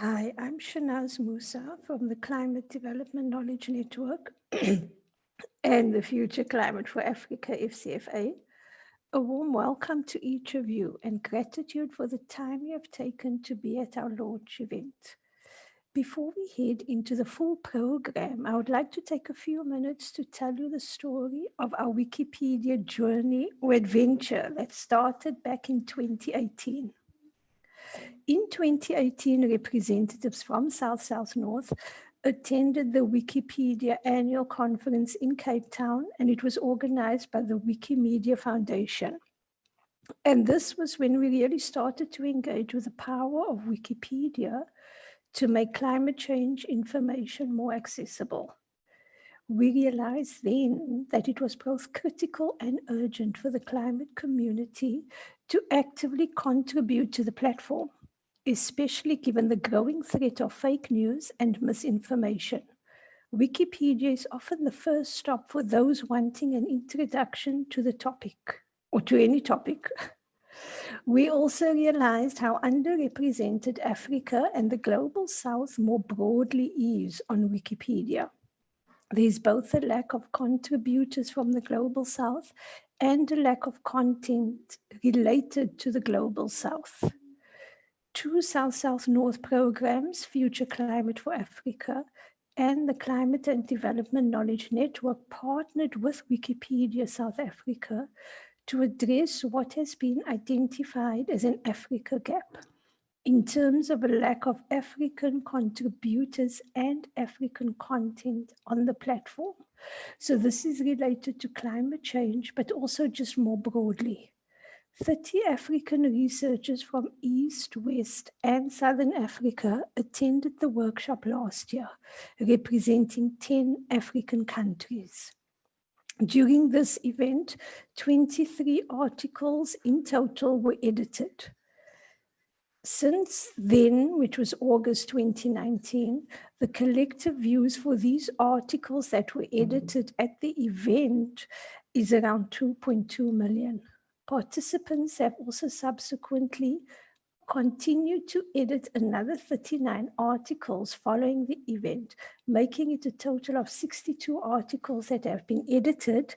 Hi, I'm Shanaz Musa from the Climate Development Knowledge Network and the Future Climate for Africa FCFA. A warm welcome to each of you and gratitude for the time you have taken to be at our launch event. Before we head into the full program, I would like to take a few minutes to tell you the story of our Wikipedia journey or adventure that started back in 2018. In 2018, representatives from South North attended the Wikipedia annual conference in Cape Town, and it was organized by the Wikimedia Foundation. And this was when we really started to engage with the power of Wikipedia to make climate change information more accessible. We realized then that it was both critical and urgent for the climate community to actively contribute to the platform, especially given the growing threat of fake news and misinformation. Wikipedia is often the first stop for those wanting an introduction to the topic, or to any topic. We also realized how underrepresented Africa and the Global South more broadly is on Wikipedia. There's both a lack of contributors from the Global South and a lack of content related to the Global South. Two South-North programs, Future Climate for Africa and the Climate and Development Knowledge Network, partnered with Wikipedia South Africa to address what has been identified as an Africa gap in terms of a lack of African contributors and African content on the platform. So this is related to climate change, but also just more broadly. 30 African researchers from East, West, and Southern Africa attended the workshop last year, representing 10 African countries. During this event, 23 articles in total were edited. Since then, which was August 2019, the collective views for these articles that were edited at the event is around 2.2 million. Participants have also subsequently continued to edit another 39 articles following the event, making it a total of 62 articles that have been edited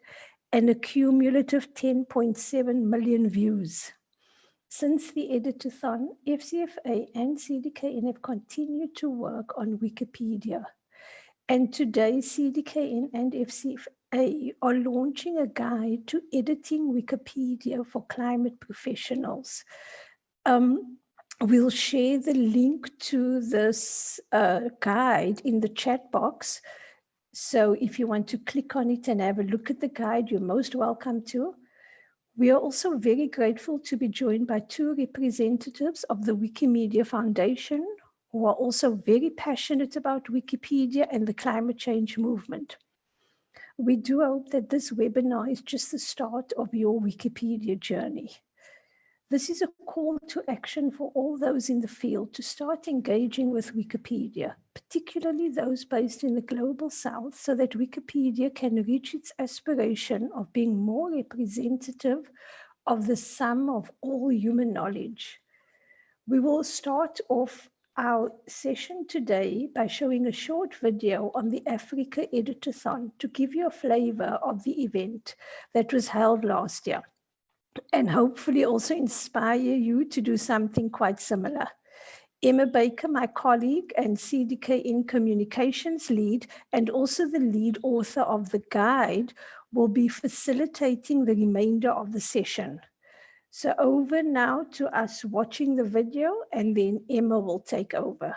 and a cumulative 10.7 million views. Since the editathon, FCFA and CDKN have continued to work on Wikipedia. And today, CDKN and FCFA are launching a guide to editing Wikipedia for climate professionals. We'll share the link to this guide in the chat box. So if you want to click on it and have a look at the guide, you're most welcome to. We are also very grateful to be joined by two representatives of the Wikimedia Foundation, who are also very passionate about Wikipedia and the climate change movement. We do hope that this webinar is just the start of your Wikipedia journey. This is a call to action for all those in the field to start engaging with Wikipedia, particularly those based in the Global South, so that Wikipedia can reach its aspiration of being more representative of the sum of all human knowledge. We will start off our session today by showing a short video on the Africa Editathon to give you a flavor of the event that was held last year, and hopefully also inspire you to do something quite similar. Emma Baker, my colleague and CDKN Communications lead, and also the lead author of the guide, will be facilitating the remainder of the session. So over now to us watching the video, and then Emma will take over.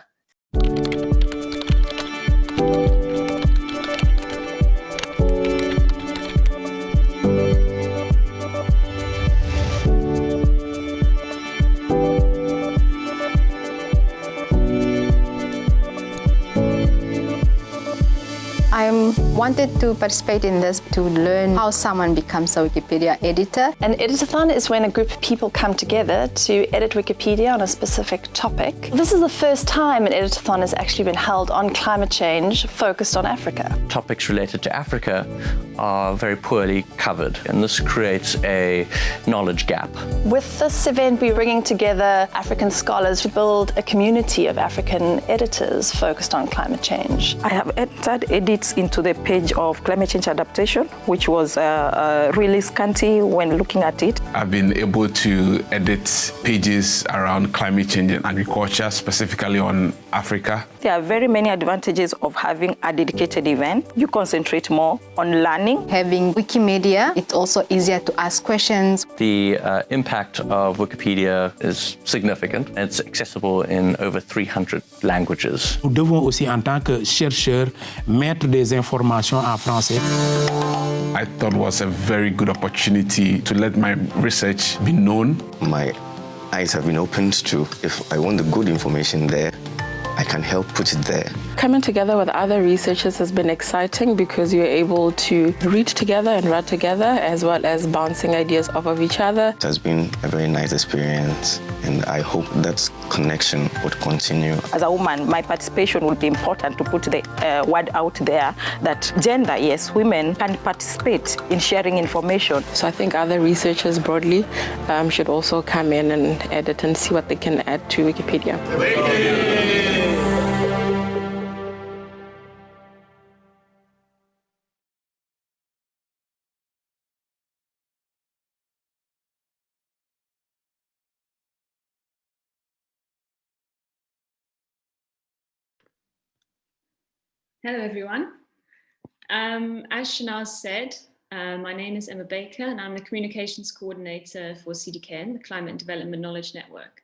I wanted to participate in this to learn how someone becomes a Wikipedia editor. An editathon is when a group of people come together to edit Wikipedia on a specific topic. This is the first time an editathon has actually been held on climate change focused on Africa. Topics related to Africa are very poorly covered, and this creates a knowledge gap. With this event, we're bringing together African scholars to build a community of African editors focused on climate change. I have entered edits into the page of climate change adaptation, which was really scanty when looking at it. I've been able to edit pages around climate change and agriculture, specifically on Africa. There are very many advantages of having a dedicated event. You concentrate more on learning. Having Wikimedia, it's also easier to ask questions. The impact of Wikipedia is significant. It's accessible in over 300 languages. Nous devons aussi, en tant que chercheurs, mettre des informations en français. I thought it was a very good opportunity to let my research be known. My eyes have been opened to, if I want the good information there, I can help put it there. Coming together with other researchers has been exciting because you're able to read together and write together, as well as bouncing ideas off of each other. It has been a very nice experience, and I hope that connection would continue. As a woman, my participation will be important to put the word out there that gender, yes, women can participate in sharing information. So I think other researchers broadly should also come in and edit and see what they can add to Wikipedia. Hello, everyone. As Shanaz said, my name is Emma Baker, and I'm the Communications Coordinator for CDKN, the Climate and Development Knowledge Network.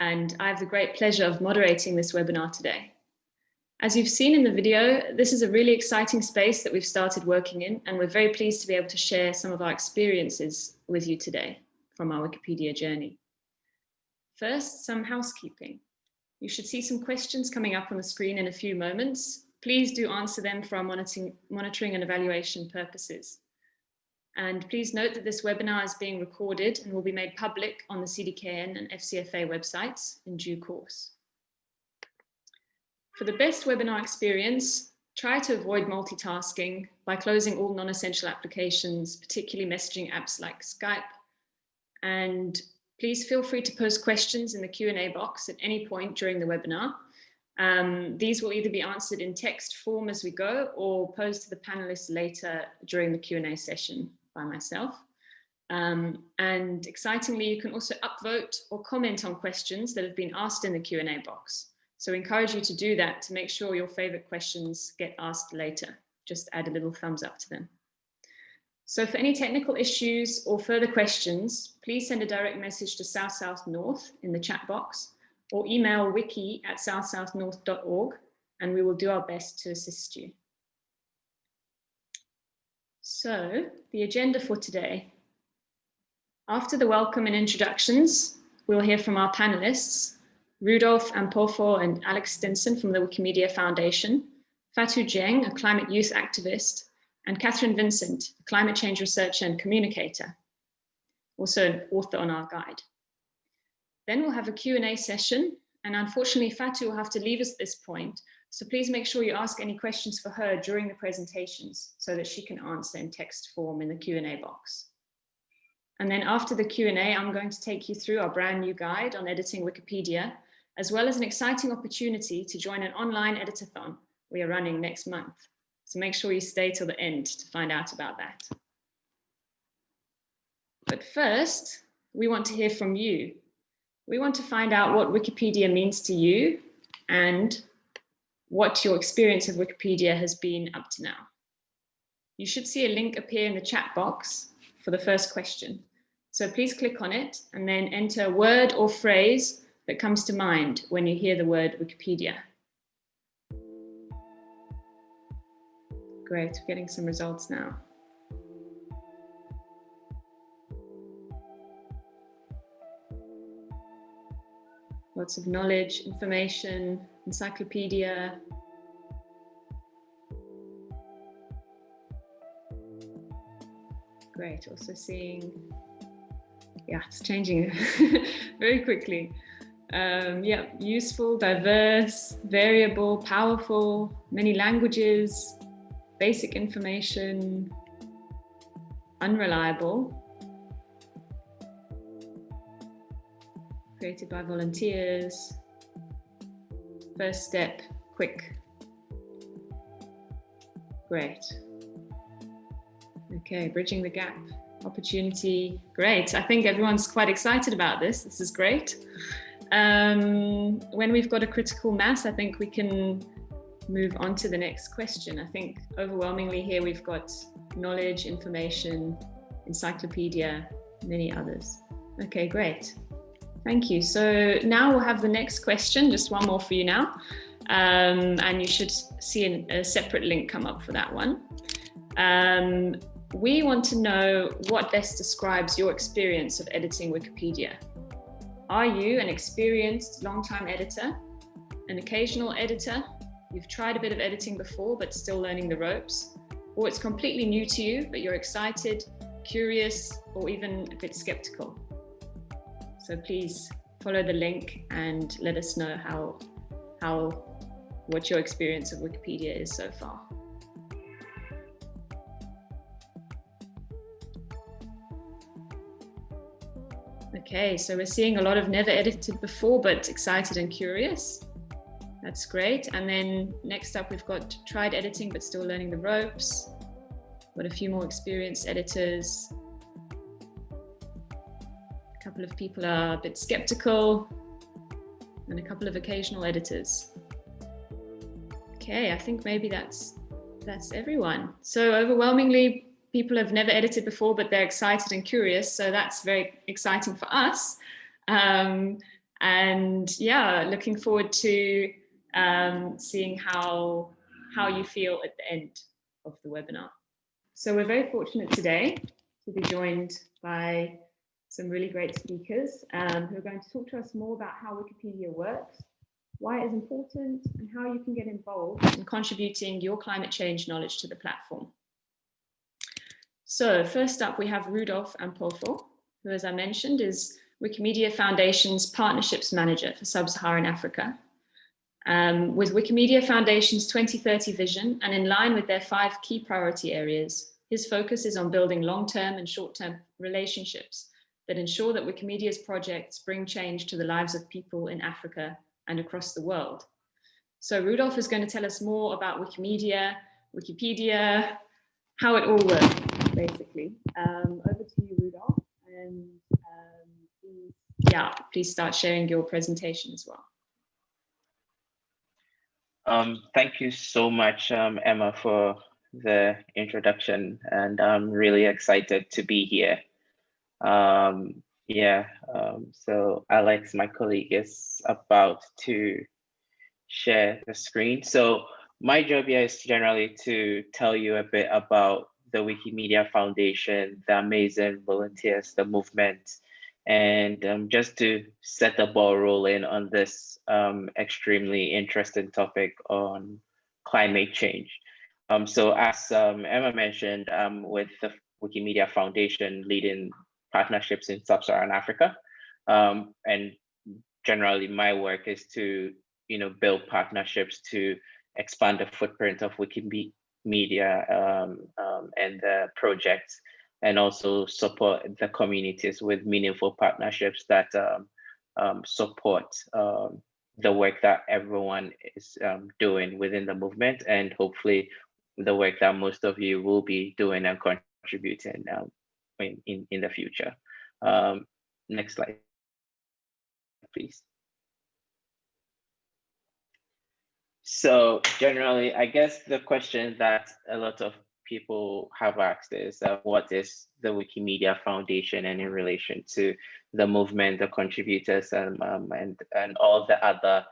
And I have the great pleasure of moderating this webinar today. As you've seen in the video, this is a really exciting space that we've started working in, and we're very pleased to be able to share some of our experiences with you today from our Wikipedia journey. First, some housekeeping. You should see some questions coming up on the screen in a few moments. Please do answer them for our monitoring and evaluation purposes. And please note that this webinar is being recorded and will be made public on the CDKN and FCFA websites in due course. For the best webinar experience, try to avoid multitasking by closing all non-essential applications, particularly messaging apps like Skype. And please feel free to post questions in the Q&A box at any point during the webinar. These will either be answered in text form as we go or posed to the panelists later during the Q&A session by myself. And excitingly, you can also upvote or comment on questions that have been asked in the Q&A box. So I encourage you to do that to make sure your favorite questions get asked later. Just add a little thumbs up to them. So for any technical issues or further questions, please send a direct message to South South North in the chat box, or email wiki@southsouthnorth.org, and we will do our best to assist you. So, the agenda for today. After the welcome and introductions, we'll hear from our panelists, Rudolf Ampofo and Alex Stinson from the Wikimedia Foundation, Fatou Dieng, a climate youth activist, and Catherine Vincent, a climate change researcher and communicator, also an author on our guide. Then we'll have a Q&A session, and unfortunately Fatou will have to leave us at this point, so please make sure you ask any questions for her during the presentations so that she can answer in text form in the Q&A box. And then after the Q&A, I'm going to take you through our brand new guide on editing Wikipedia, as well as an exciting opportunity to join an online editathon we are running next month. So make sure you stay till the end to find out about that. But first, we want to hear from you. We want to find out what Wikipedia means to you and what your experience of Wikipedia has been up to now. You should see a link appear in the chat box for the first question. So please click on it and then enter a word or phrase that comes to mind when you hear the word Wikipedia. Great, we're getting some results now. Lots of knowledge, information, encyclopedia. Great. Also seeing, yeah, it's changing very quickly. Yeah, useful, diverse, variable, powerful, many languages, basic information, unreliable, created by volunteers, first step, quick. Great. Okay, bridging the gap, opportunity, great. I think everyone's quite excited about this. This is great. When we've got a critical mass, I think we can move on to the next question. I think overwhelmingly here we've got knowledge, information, encyclopedia, many others. Okay, great. Thank you. So now we'll have the next question, just one more for you now. And you should see a separate link come up for that one. We want to know what best describes your experience of editing Wikipedia. Are you an experienced long-time editor, an occasional editor? You've tried a bit of editing before, but still learning the ropes, or it's completely new to you, but you're excited, curious, or even a bit skeptical. So please follow the link and let us know what your experience of Wikipedia is so far. Okay, so we're seeing a lot of never edited before, but excited and curious. That's great. And then next up, we've got tried editing, but still learning the ropes. Got a few more experienced editors. A couple of people are a bit skeptical, and a couple of occasional editors. Okay, I think maybe that's everyone. So overwhelmingly, people have never edited before, but they're excited and curious. So that's very exciting for us. And yeah, looking forward to seeing how you feel at the end of the webinar. So we're very fortunate today to be joined by some really great speakers who are going to talk to us more about how Wikipedia works, why it is important, and how you can get involved in contributing your climate change knowledge to the platform. So first up, we have Rudolf Ampofo, who, as I mentioned, is Wikimedia Foundation's Partnerships Manager for Sub-Saharan Africa. With Wikimedia Foundation's 2030 vision and in line with their 5 key priority areas, his focus is on building long-term and short-term relationships that ensure that Wikimedia's projects bring change to the lives of people in Africa and across the world. So Rudolf is going to tell us more about Wikipedia, how it all works, basically. Over to you, Rudolf, and please start sharing your presentation as well. Thank you so much, Emma, for the introduction, and I'm really excited to be here. So Alex, my colleague, is about to share the screen. So my job here is generally to tell you a bit about the Wikimedia Foundation, the amazing volunteers, the movement, and just to set the ball rolling on this extremely interesting topic on climate change. So as Emma mentioned, with the Wikimedia Foundation leading partnerships in Sub-Saharan Africa, and generally my work is to build partnerships to expand the footprint of Wikimedia and the projects, and also support the communities with meaningful partnerships that support the work that everyone is doing within the movement, and hopefully the work that most of you will be doing and contributing in the future. Next slide, please. So generally, I guess the question that a lot of people have asked is, what is the Wikimedia Foundation, and in relation to the movement, the contributors, and all the other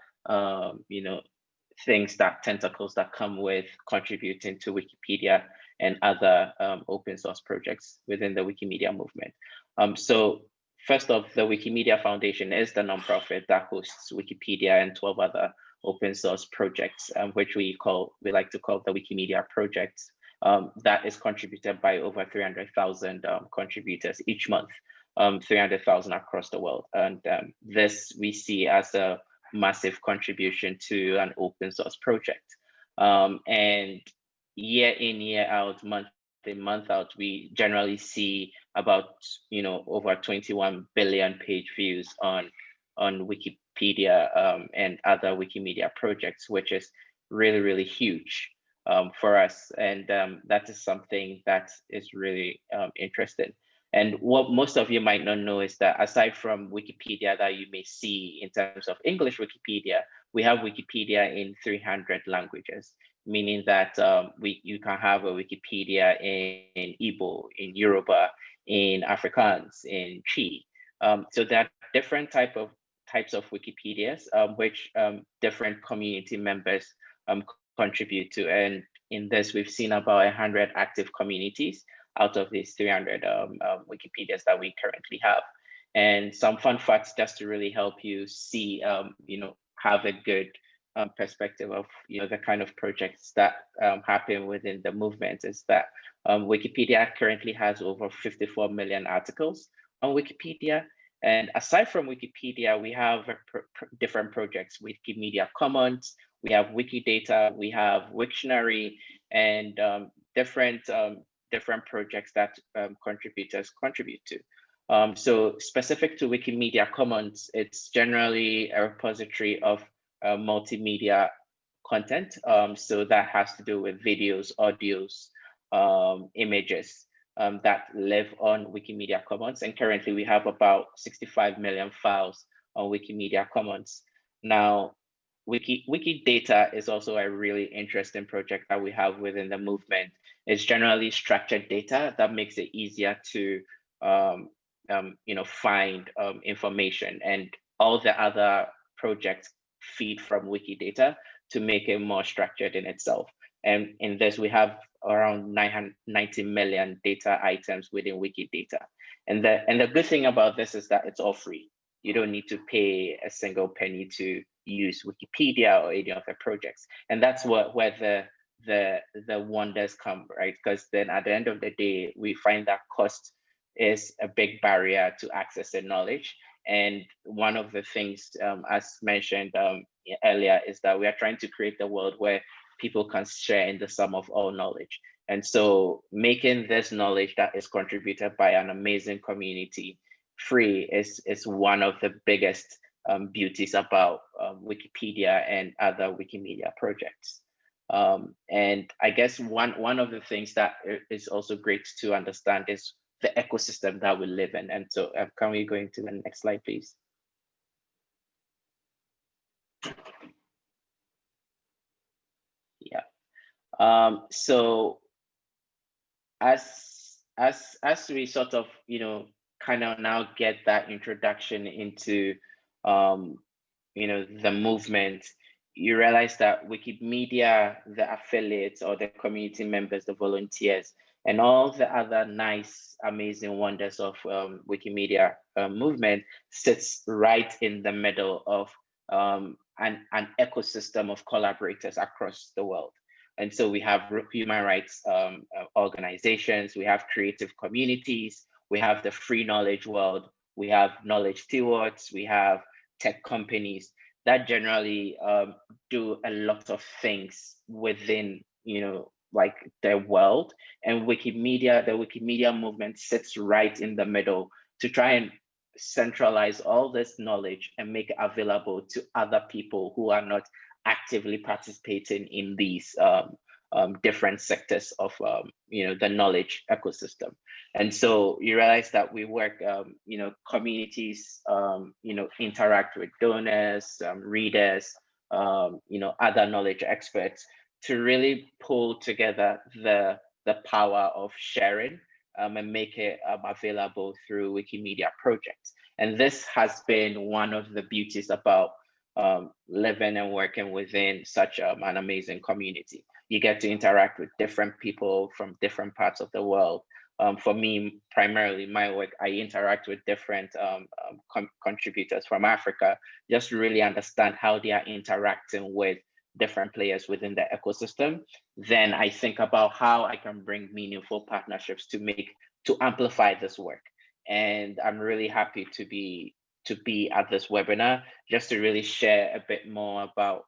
things, tentacles that come with contributing to Wikipedia and other open source projects within the Wikimedia movement. So first off, the Wikimedia Foundation is the nonprofit that hosts Wikipedia and 12 other open source projects, which we like to call the Wikimedia projects, that is contributed by over 300,000 contributors each month, 300,000 across the world. And this we see as a massive contribution to an open source project. And year in, year out, month in, month out, we generally see about over 21 billion page views on Wikipedia and other Wikimedia projects, which is really, really huge for us. And that is something that is really interesting. And what most of you might not know is that aside from Wikipedia that you may see in terms of English Wikipedia, we have Wikipedia in 300 languages, meaning that you can have a Wikipedia in Igbo, in Yoruba, in Afrikaans, in Chi. So there are different types of Wikipedias, which different community members contribute to. And in this, we've seen about 100 active communities out of these 300 Wikipedias that we currently have. And some fun facts just to really help you see, have a good perspective of the kind of projects that happen within the movement is that Wikipedia currently has over 54 million articles on Wikipedia. And aside from Wikipedia, we have different projects, Wikimedia Commons, we have Wikidata, we have Wiktionary, and different projects that contributors contribute to. So specific to Wikimedia Commons, it's generally a repository of multimedia content. So that has to do with videos, audios, images that live on Wikimedia Commons. And currently we have about 65 million files on Wikimedia Commons. Now, Wikidata is also a really interesting project that we have within the movement. It's generally structured data that makes it easier to find information, and all the other projects feed from Wikidata to make it more structured in itself. And in this, we have around 990 million data items within Wikidata. And the good thing about this is that it's all free. You don't need to pay a single penny to use Wikipedia or any of the projects. And that's where the wonders come, right? Because then at the end of the day, we find that cost is a big barrier to accessing knowledge. And one of the things, as mentioned earlier, is that we are trying to create a world where people can share in the sum of all knowledge. And so making this knowledge that is contributed by an amazing community free is one of the biggest beauties about Wikipedia and other Wikimedia projects. And I guess one of the things that is also great to understand is the ecosystem that we live in. And so can we go into the next slide, please? Yeah. So as we sort of, kind of now get that introduction into, the movement, you realize that Wikimedia, the affiliates or the community members, the volunteers, and all the other nice, amazing wonders of Wikimedia movement sits right in the middle of an ecosystem of collaborators across the world. And so we have human rights organizations, we have creative communities, we have the free knowledge world, we have knowledge stewards, we have tech companies that generally do a lot of things within, like the world. And Wikimedia, the Wikimedia movement sits right in the middle to try and centralize all this knowledge and make it available to other people who are not actively participating in these different sectors of the knowledge ecosystem. And so you realize that we work, communities, interact with donors, readers, other knowledge experts to really pull together the power of sharing and make it available through Wikimedia projects. And this has been one of the beauties about living and working within such an amazing community. You get to interact with different people from different parts of the world. For me, primarily my work, I interact with different contributors from Africa, just to really understand how they are interacting with different players within the ecosystem. then I think about how I can bring meaningful partnerships to amplify this work. And I'm really happy to be at this webinar, just to really share a bit more about,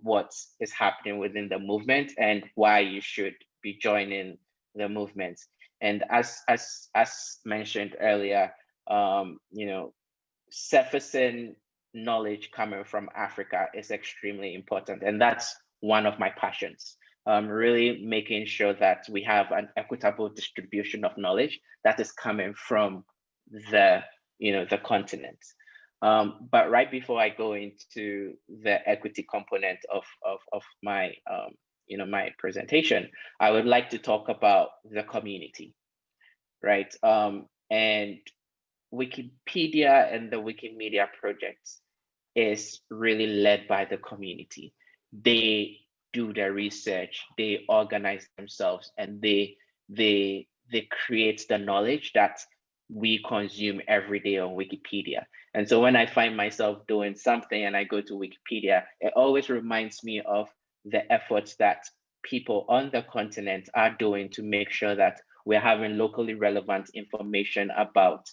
what is happening within the movement and why you should be joining the movement. And as mentioned earlier, surfacing knowledge coming from Africa is extremely important, and that's one of my passions. Really making sure that we have an equitable distribution of knowledge that is coming from the continent. But right before I go into the equity component of my my presentation, I would like to talk about the community, right? And Wikipedia and the Wikimedia project is really led by the community. They do their research, they organize themselves, and they create the knowledge that we consume every day on Wikipedia. And so when I find myself doing something and I go to Wikipedia, it always reminds me of the efforts that people on the continent are doing to make sure that we're having locally relevant information about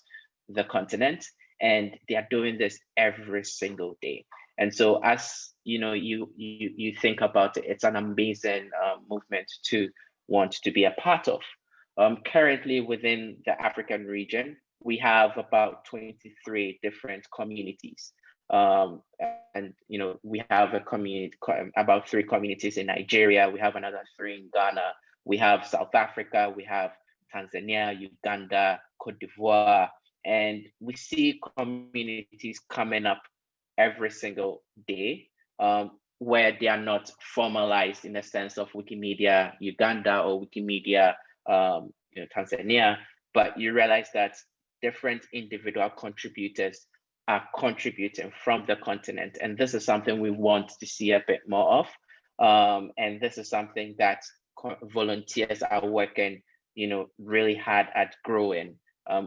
the continent, and they are doing this every single day. And so as you think about it, it's an amazing movement to want to be a part of. Currently within the African region, we have about 23 different communities. And we have about 3 communities in Nigeria, we have another 3 in Ghana, we have South Africa, we have Tanzania, Uganda, Cote d'Ivoire, and we see communities coming up every single day, where they are not formalized in the sense of Wikimedia Uganda or Wikimedia Tanzania, but you realize that different individual contributors are contributing from the continent, and this is something we want to see a bit more of. And this is something that volunteers are working, really hard at growing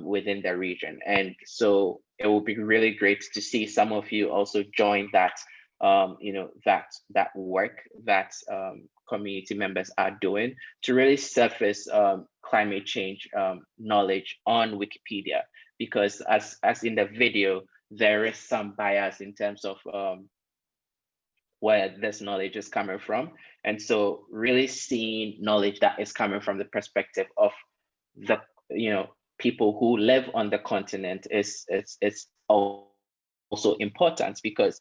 within the region. And so it will be really great to see some of you also join that, that work that community members are doing to really surface climate change knowledge on Wikipedia, because as in the video, there is some bias in terms of where this knowledge is coming from. And so really seeing knowledge that is coming from the perspective of the people who live on the continent is also important, because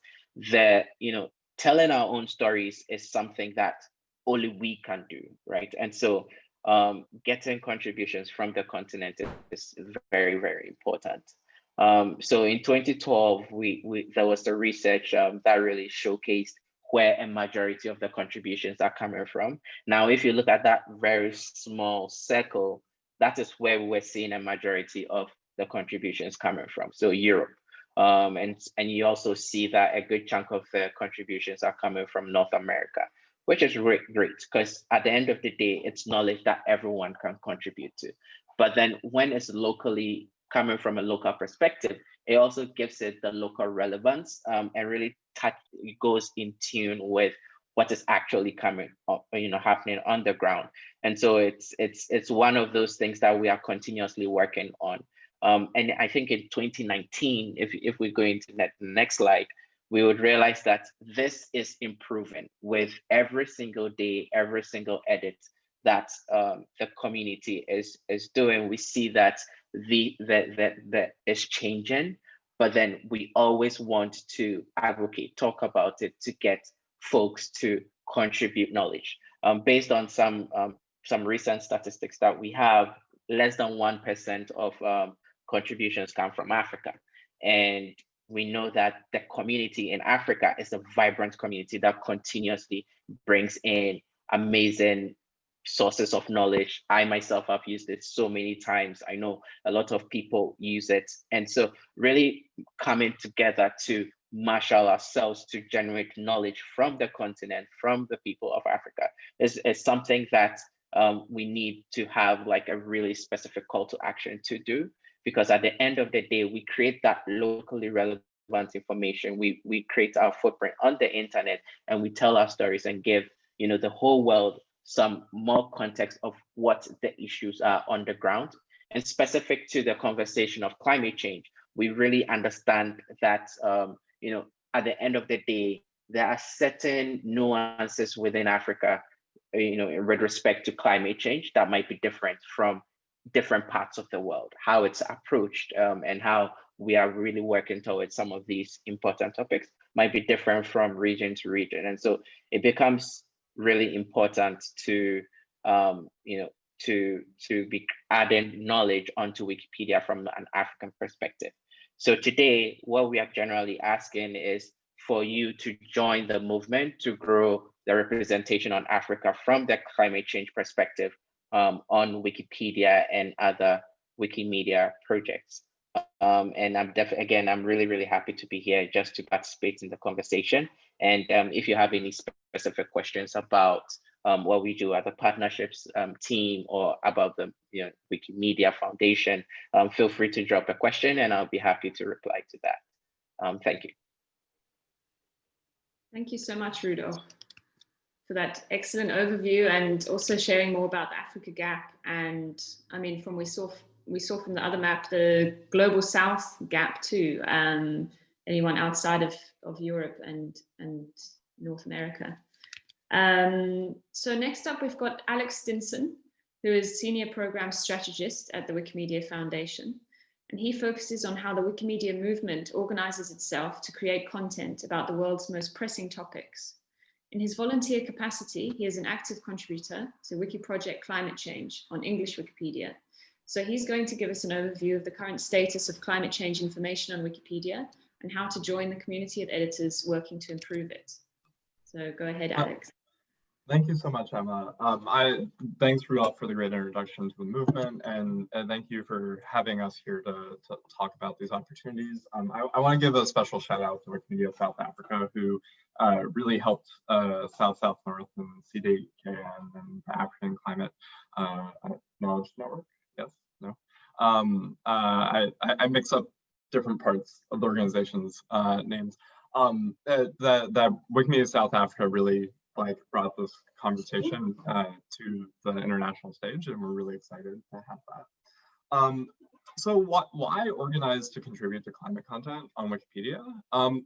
telling our own stories is something that only we can do, right? And so getting contributions from the continent is very, very important. So in 2012, there was the research that really showcased where a majority of the contributions are coming from. Now, if you look at that very small circle, that is where we're seeing a majority of the contributions coming from. So Europe. And you also see that a good chunk of the contributions are coming from North America, which is great, because at the end of the day, it's knowledge that everyone can contribute to. But then when it's locally coming from a local perspective, it also gives it the local relevance and really goes in tune with what is actually coming up, happening on the ground. And so it's one of those things that we are continuously working on. And I think in 2019, if we go into the next slide, we would realize that this is improving with every single day, every single edit that the community is doing. We see that the is changing, but then we always want to advocate, talk about it to get folks to contribute knowledge. Based on some recent statistics that we have, less than 1% of contributions come from Africa. And we know that the community in Africa is a vibrant community that continuously brings in amazing sources of knowledge. I myself have used it so many times. I know a lot of people use it. And so really coming together to marshal ourselves to generate knowledge from the continent, from the people of Africa is something that we need to have like a really specific call to action to do. Because at the end of the day, we create that locally relevant information. We create our footprint on the internet, and we tell our stories and give the whole world some more context of what the issues are on the ground. And specific to the conversation of climate change, we really understand that, at the end of the day, there are certain nuances within Africa, with respect to climate change that might be different from different parts of the world, how it's approached, and how we are really working towards some of these important topics might be different from region to region. And so it becomes really important to, to be adding knowledge onto Wikipedia from an African perspective. So today, what we are generally asking is for you to join the movement to grow the representation on Africa from the climate change perspective on Wikipedia and other Wikimedia projects. And I'm really, really happy to be here just to participate in the conversation. And if you have any specific questions about what we do at the partnerships team or about the Wikimedia Foundation, feel free to drop a question and I'll be happy to reply to that. Thank you. Thank you so much, Rudolph, for that excellent overview and also sharing more about the Africa Gap. And I mean, we saw from the other map, the Global South gap too, anyone outside of Europe and North America. So next up, we've got Alex Stinson, who is Senior Program Strategist at the Wikimedia Foundation. And he focuses on how the Wikimedia movement organizes itself to create content about the world's most pressing topics. In his volunteer capacity, he is an active contributor to Wiki Project Climate Change on English Wikipedia. So he's going to give us an overview of the current status of climate change information on Wikipedia and how to join the community of editors working to improve it. So go ahead, Alex. Thank you so much, Emma. Thanks, Rudolph, for the great introduction to the movement, and thank you for having us here to talk about these opportunities. I want to give a special shout out to Wikimedia South Africa, who really helped South North and CDKN and the African Climate Knowledge Network. Yes, no. I mix up different parts of the organization's names. That Wikimedia South Africa really brought this conversation to the international stage, and we're really excited to have that. So why organize to contribute to climate content on Wikipedia?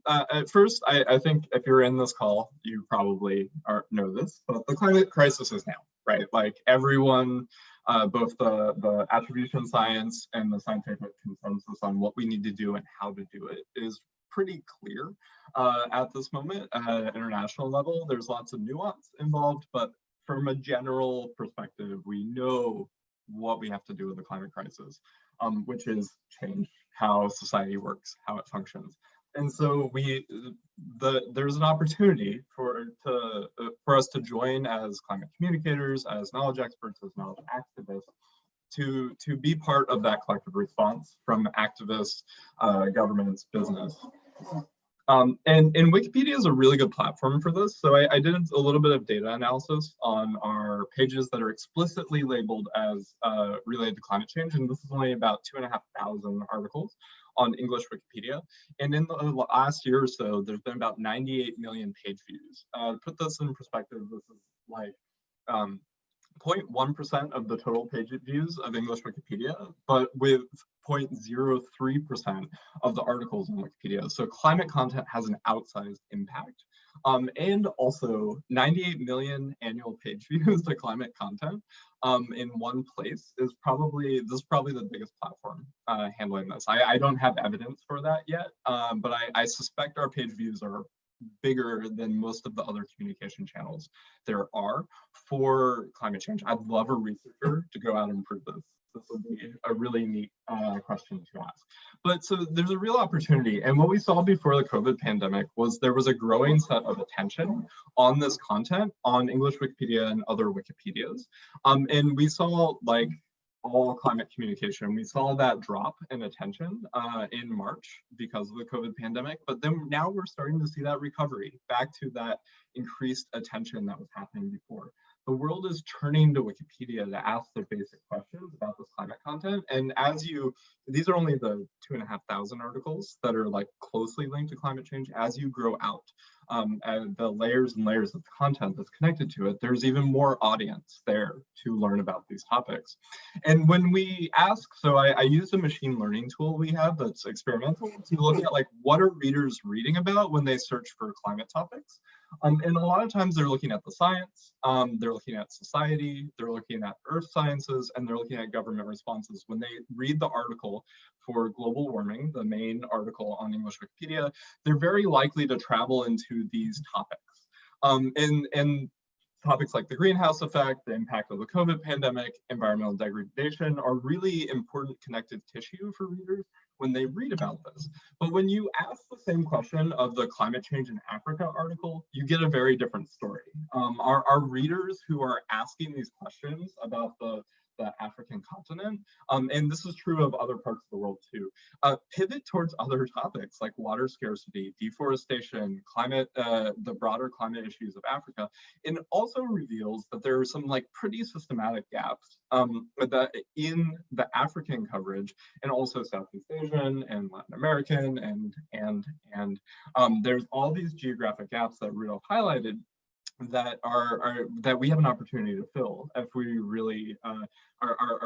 At first, I think if you're in this call, you probably know this, but the climate crisis is now, right? Like everyone, both the attribution science and the scientific consensus on what we need to do and how to do it is pretty clear at this moment at an international level. There's lots of nuance involved, but from a general perspective, we know what we have to do with the climate crisis, which is change how society works, how it functions. And so there's an opportunity for us to join as climate communicators, as knowledge experts, as knowledge activists, to be part of that collective response from activists, governments, business. And Wikipedia is a really good platform for this. So I did a little bit of data analysis on our pages that are explicitly labeled as related to climate change. And this is only about 2,500 articles on English Wikipedia. And in the last year or so, there's been about 98 million page views. To put this in perspective, this is like 0.1% of the total page views of English Wikipedia, but with 0.03% of the articles on Wikipedia. So climate content has an outsized impact. And also 98 million annual page views to climate content in one place is probably the biggest platform handling this. I don't have evidence for that yet, but I suspect our page views are bigger than most of the other communication channels there are for climate change. I'd love a researcher to go out and prove this. This would be a really neat question to ask. But so there's a real opportunity. And what we saw before the COVID pandemic was there was a growing set of attention on this content on English Wikipedia and other Wikipedias. And we saw like all climate communication, we saw that drop in attention in March because of the COVID pandemic, but then now we're starting to see that recovery back to that increased attention that was happening before. The world is turning to Wikipedia to ask the basic questions about this climate content. And these are only the 2,500 articles that are like closely linked to climate change. As you grow out and the layers and layers of content that's connected to it, there's even more audience there to learn about these topics. And when we ask, so I used a machine learning tool we have that's experimental to look at like what are readers reading about when they search for climate topics. And a lot of times they're looking at the science, they're looking at society, they're looking at earth sciences, and they're looking at government responses. When they read the article for global warming, the main article on English Wikipedia, they're very likely to travel into these topics. And topics like the greenhouse effect, the impact of the COVID pandemic, environmental degradation are really important connective tissue for readers when they read about this. But when you ask the same question of the climate change in Africa article, you get a very different story. Our readers who are asking these questions about the African continent, and this is true of other parts of the world too, pivot towards other topics like water scarcity, deforestation, climate, the broader climate issues of Africa, and also reveals that there are some like pretty systematic gaps that in the African coverage and also Southeast Asian and Latin American and there's all these geographic gaps that Rudolph highlighted that that we have an opportunity to fill if we really are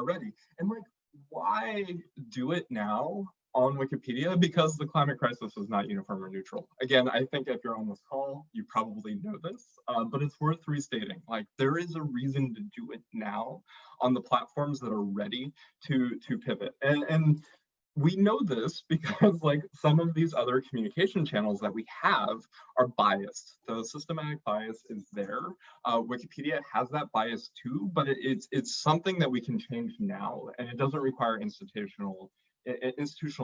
ready. And like, why do it now on Wikipedia? Because the climate crisis is not uniform or neutral. Again, I think if you're on this call, you probably know this, but it's worth restating. Like, there is a reason to do it now on the platforms that are ready to pivot. And we know this because like some of these other communication channels that we have are biased. The systematic bias is there. Wikipedia has that bias too, but it's something that we can change now, and it doesn't require institutional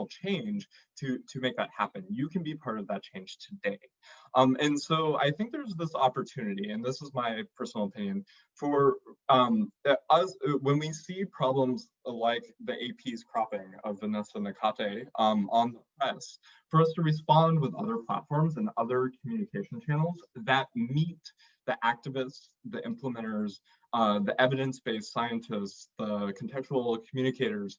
change to make that happen. You can be part of that change today. And so I think there's this opportunity, and this is my personal opinion, for us, when we see problems like the AP's cropping of Vanessa Nakate on the press, for us to respond with other platforms and other communication channels that meet the activists, the implementers, the evidence-based scientists, the contextual communicators,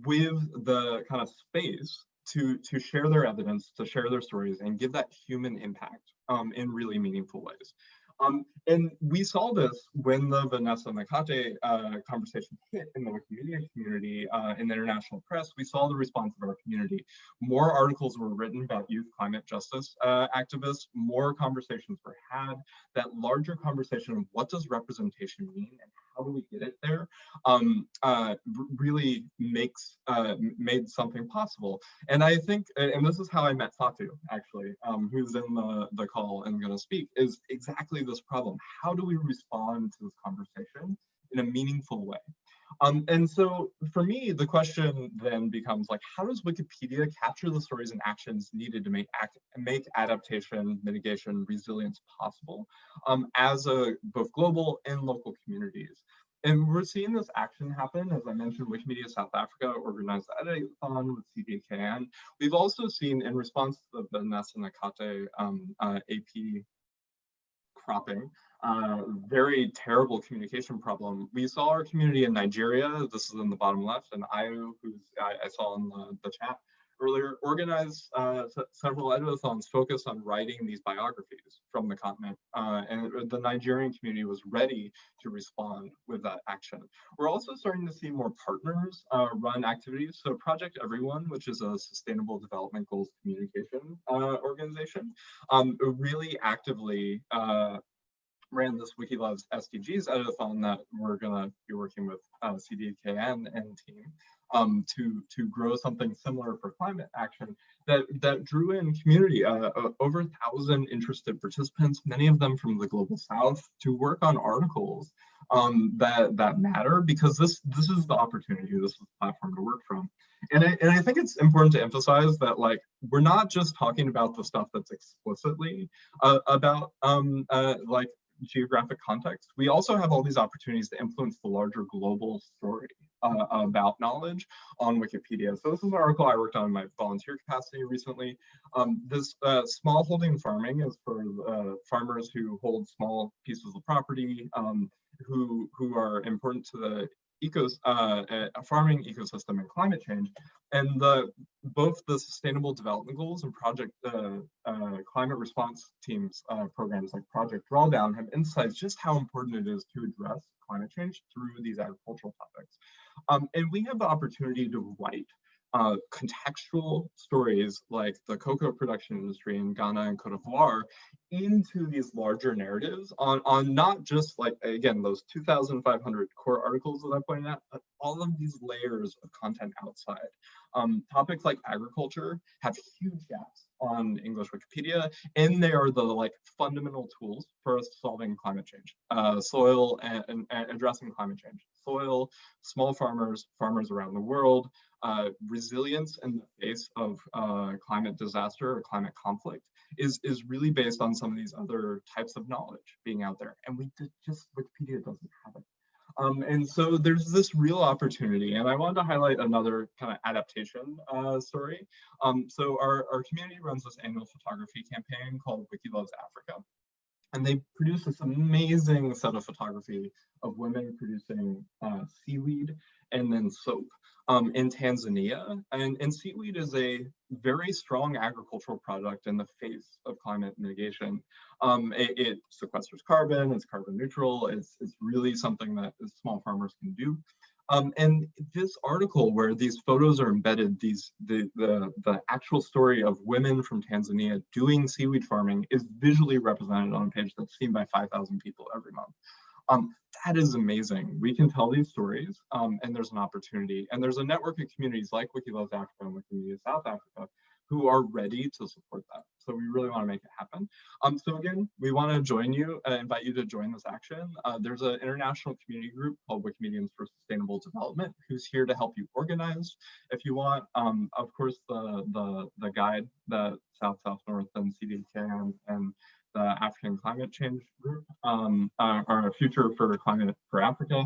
with the kind of space to share their evidence, to share their stories, and give that human impact in really meaningful ways. And we saw this when the Vanessa Nakate conversation hit in the Wikimedia community, in the international press. We saw the response of our community. More articles were written about youth climate justice activists, more conversations were had. That larger conversation of what does representation mean and how do we get it there really made something possible. And I think, and this is how I met Fatu, actually, who's in the call and gonna speak, is exactly this problem. How do we respond to this conversation in a meaningful way? And so for me, the question then becomes like, how does Wikipedia capture the stories and actions needed to make adaptation, mitigation, resilience possible as both global and local communities? And we're seeing this action happen. As I mentioned, Wikimedia South Africa organized the edit-a-thon with CDKN. We've also seen, in response to the Vanessa Nakate AP cropping, very terrible communication problem. We saw our community in Nigeria, this is in the bottom left, and Ayu, who's I saw in the chat earlier, organized several edit-a-thons focused on writing these biographies from the continent. And the Nigerian community was ready to respond with that action. We're also starting to see more partners run activities. So Project Everyone, which is a sustainable development goals communication organization, really actively ran this WikiLove's SDGs edit-a-thon that we're gonna be working with CDKN and team to grow something similar for climate action that drew in community, over 1,000 interested participants, many of them from the global south, to work on articles that matter, because this is the opportunity, this is the platform to work from. And I think it's important to emphasize that, like, we're not just talking about the stuff that's explicitly about like geographic context. We also have all these opportunities to influence the larger global story about knowledge on Wikipedia. So this is an article I worked on in my volunteer capacity recently. This smallholding farming is for farmers who hold small pieces of property, who are important to the farming ecosystem and climate change. And both the Sustainable Development Goals and Project Climate Response Teams programs like Project Drawdown have insights just how important it is to address climate change through these agricultural topics. And we have the opportunity to write contextual stories like the cocoa production industry in Ghana and Cote d'Ivoire into these larger narratives on not just like, again, those 2,500 core articles that I pointed out, but all of these layers of content outside. Topics like agriculture have huge gaps on English Wikipedia, and they are the like fundamental tools for us solving climate change, soil and addressing climate change. Soil, small farmers, farmers around the world, resilience in the face of climate disaster or climate conflict is really based on some of these other types of knowledge being out there. And Wikipedia doesn't have it. And so there's this real opportunity, and I wanted to highlight another kind of adaptation story. So our community runs this annual photography campaign called Wiki Loves Africa. And they produce this amazing set of photography of women producing seaweed and then soap in Tanzania. And seaweed is a very strong agricultural product in the face of climate mitigation. It sequesters carbon, it's carbon neutral, it's really something that small farmers can do. And this article where these photos are embedded, the actual story of women from Tanzania doing seaweed farming is visually represented on a page that's seen by 5,000 people every month. That is amazing. We can tell these stories, and there's an opportunity. And there's a network of communities like Wiki Loves Africa and Wikimedia South Africa who are ready to support that. So we really want to make it happen. So again, we want to join you, invite you to join this action. There's an international community group called Wikimedians for Sustainable Development who's here to help you organize. If you want, of course, the guide, the South, South, North, and CDKN and the African Climate Change Group, our Future for Climate for Africa,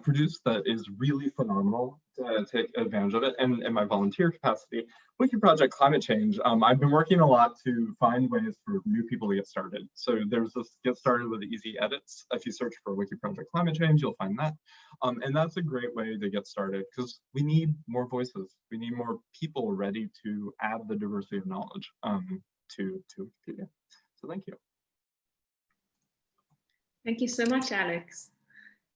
produced that is really phenomenal to take advantage of it. And in my volunteer capacity, Wiki Project Climate Change, I've been working a lot to find ways for new people to get started. So there's this Get Started with Easy Edits. If you search for Wiki Project Climate Change, you'll find that. And that's a great way to get started because we need more voices. We need more people ready to add the diversity of knowledge to Wikipedia. So thank you. Thank you so much, Alex.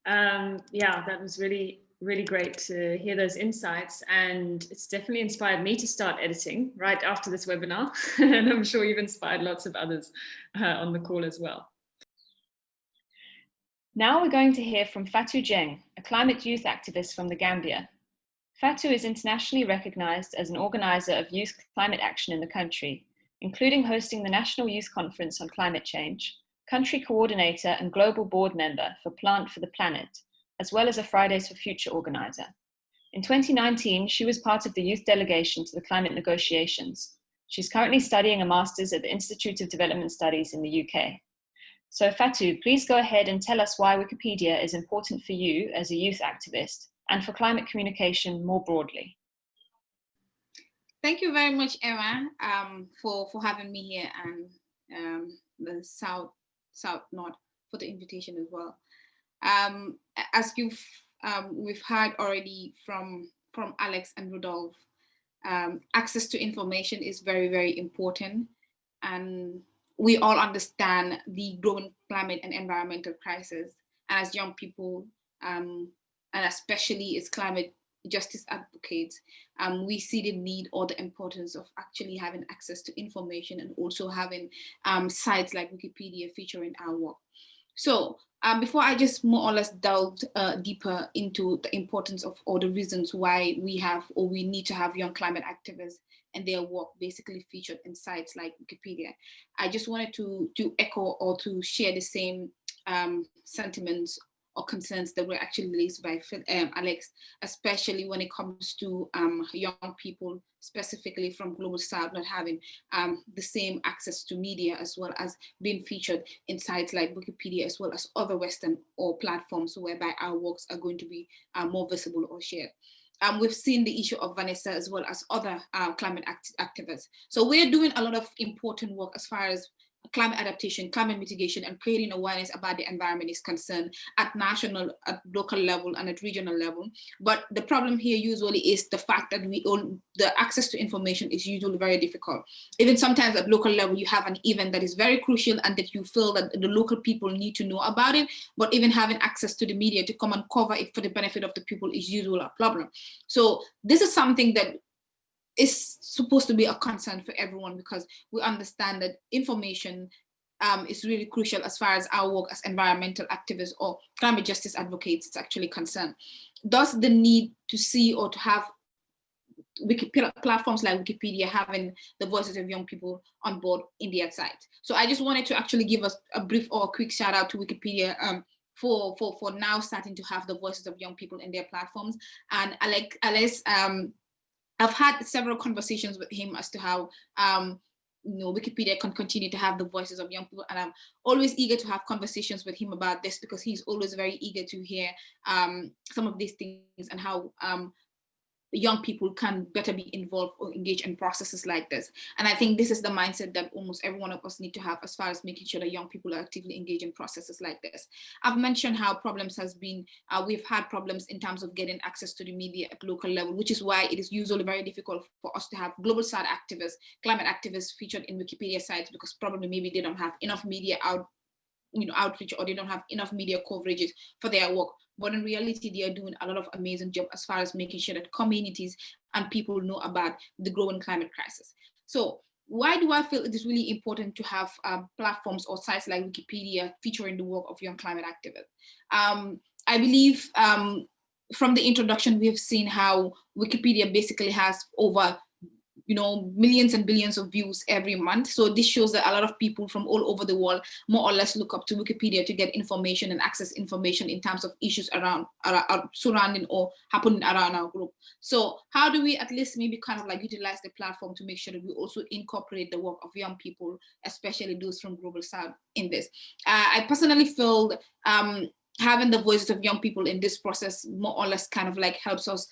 Yeah, that was really, really great to hear those insights. And it's definitely inspired me to start editing right after this webinar. And I'm sure you've inspired lots of others on the call as well. Now we're going to hear from Fatou Dieng, a climate youth activist from the Gambia. Fatou is internationally recognized as an organizer of youth climate action in the country, including hosting the National Youth Conference on Climate Change, country coordinator and global board member for Plant for the Planet, as well as a Fridays for Future organizer. In 2019, she was part of the youth delegation to the climate negotiations. She's currently studying a master's at the Institute of Development Studies in the UK. So Fatou, please go ahead and tell us why Wikipedia is important for you as a youth activist and for climate communication more broadly. Thank you very much, Emma, for having me here, and the South North for the invitation as well. As we've heard already from Alex and Rudolph, access to information is very, very important, and we all understand the growing climate and environmental crisis. And as young people, and especially as climate justice advocates, we see the need or the importance of actually having access to information and also having sites like Wikipedia featuring our work. So before I just more or less delved deeper into the importance of all the reasons why we have or we need to have young climate activists and their work basically featured in sites like Wikipedia, I just wanted to echo or to share the same sentiments or concerns that were actually raised by Alex, especially when it comes to young people, specifically from Global South, not having the same access to media, as well as being featured in sites like Wikipedia, as well as other Western or platforms whereby our works are going to be more visible or shared. We've seen the issue of Vanessa as well as other climate activists. So we're doing a lot of important work as far as climate adaptation, climate mitigation, and creating awareness about the environment is concerned at national, at local level, and at regional level. But the problem here usually is the fact that the access to information is usually very difficult. Even sometimes at local level, you have an event that is very crucial and that you feel that the local people need to know about it, but even having access to the media to come and cover it for the benefit of the people is usually a problem. So this is something that is supposed to be a concern for everyone, because we understand that information is really crucial as far as our work as environmental activists or climate justice advocates is actually concerned. Thus, the need to see or to have platforms like Wikipedia having the voices of young people on board in their site. So I just wanted to actually give us a brief or a quick shout out to Wikipedia for now starting to have the voices of young people in their platforms. And Alex, I've had several conversations with him as to how Wikipedia can continue to have the voices of young people, and I'm always eager to have conversations with him about this, because he's always very eager to hear some of these things and how young people can better be involved or engage in processes like this. And I think this is the mindset that almost every one of us need to have as far as making sure that young people are actively engaged in processes like this. I've mentioned how problems has been, we've had problems in terms of getting access to the media at local level, which is why it is usually very difficult for us to have global South activists, climate activists featured in Wikipedia sites, because probably maybe they don't have enough media outreach, or they don't have enough media coverages for their work. But in reality, they are doing a lot of amazing job as far as making sure that communities and people know about the growing climate crisis. So why do I feel it is really important to have platforms or sites like Wikipedia featuring the work of young climate activists? I believe from the introduction, we have seen how Wikipedia basically has over millions and billions of views every month. So this shows that a lot of people from all over the world more or less look up to Wikipedia to get information and access information in terms of issues around surrounding or happening around our group. So how do we at least maybe kind of like utilize the platform to make sure that we also incorporate the work of young people, especially those from Global South, in this? I personally feel having the voices of young people in this process more or less kind of like helps us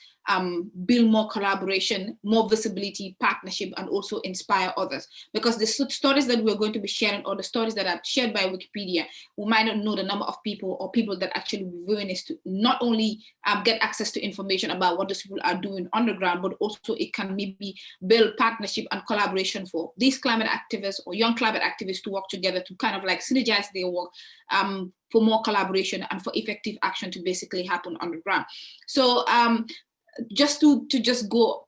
build more collaboration, more visibility, partnership, and also inspire others. Because the stories that we're going to be sharing, or the stories that are shared by Wikipedia, we might not know the number of people or people that actually be viewing this to not only get access to information about what those people are doing on the ground, but also it can maybe build partnership and collaboration for these climate activists or young climate activists to work together to kind of like synergize their work for more collaboration and for effective action to basically happen on the ground. So just to go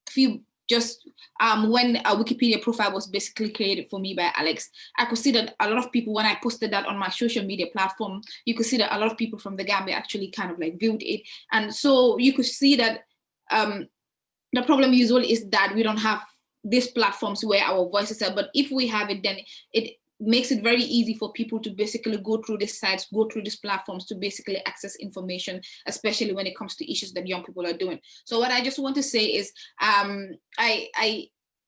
few, when a Wikipedia profile was basically created for me by Alex, I could see that a lot of people, when I posted that on my social media platform, you could see that a lot of people from the Gambia actually kind of like viewed it. And so you could see that the problem usually is that we don't have these platforms where our voices are, but if we have it, then it makes it very easy for people to basically go through these sites, go through these platforms to basically access information, especially when it comes to issues that young people are doing. So what I just want to say is,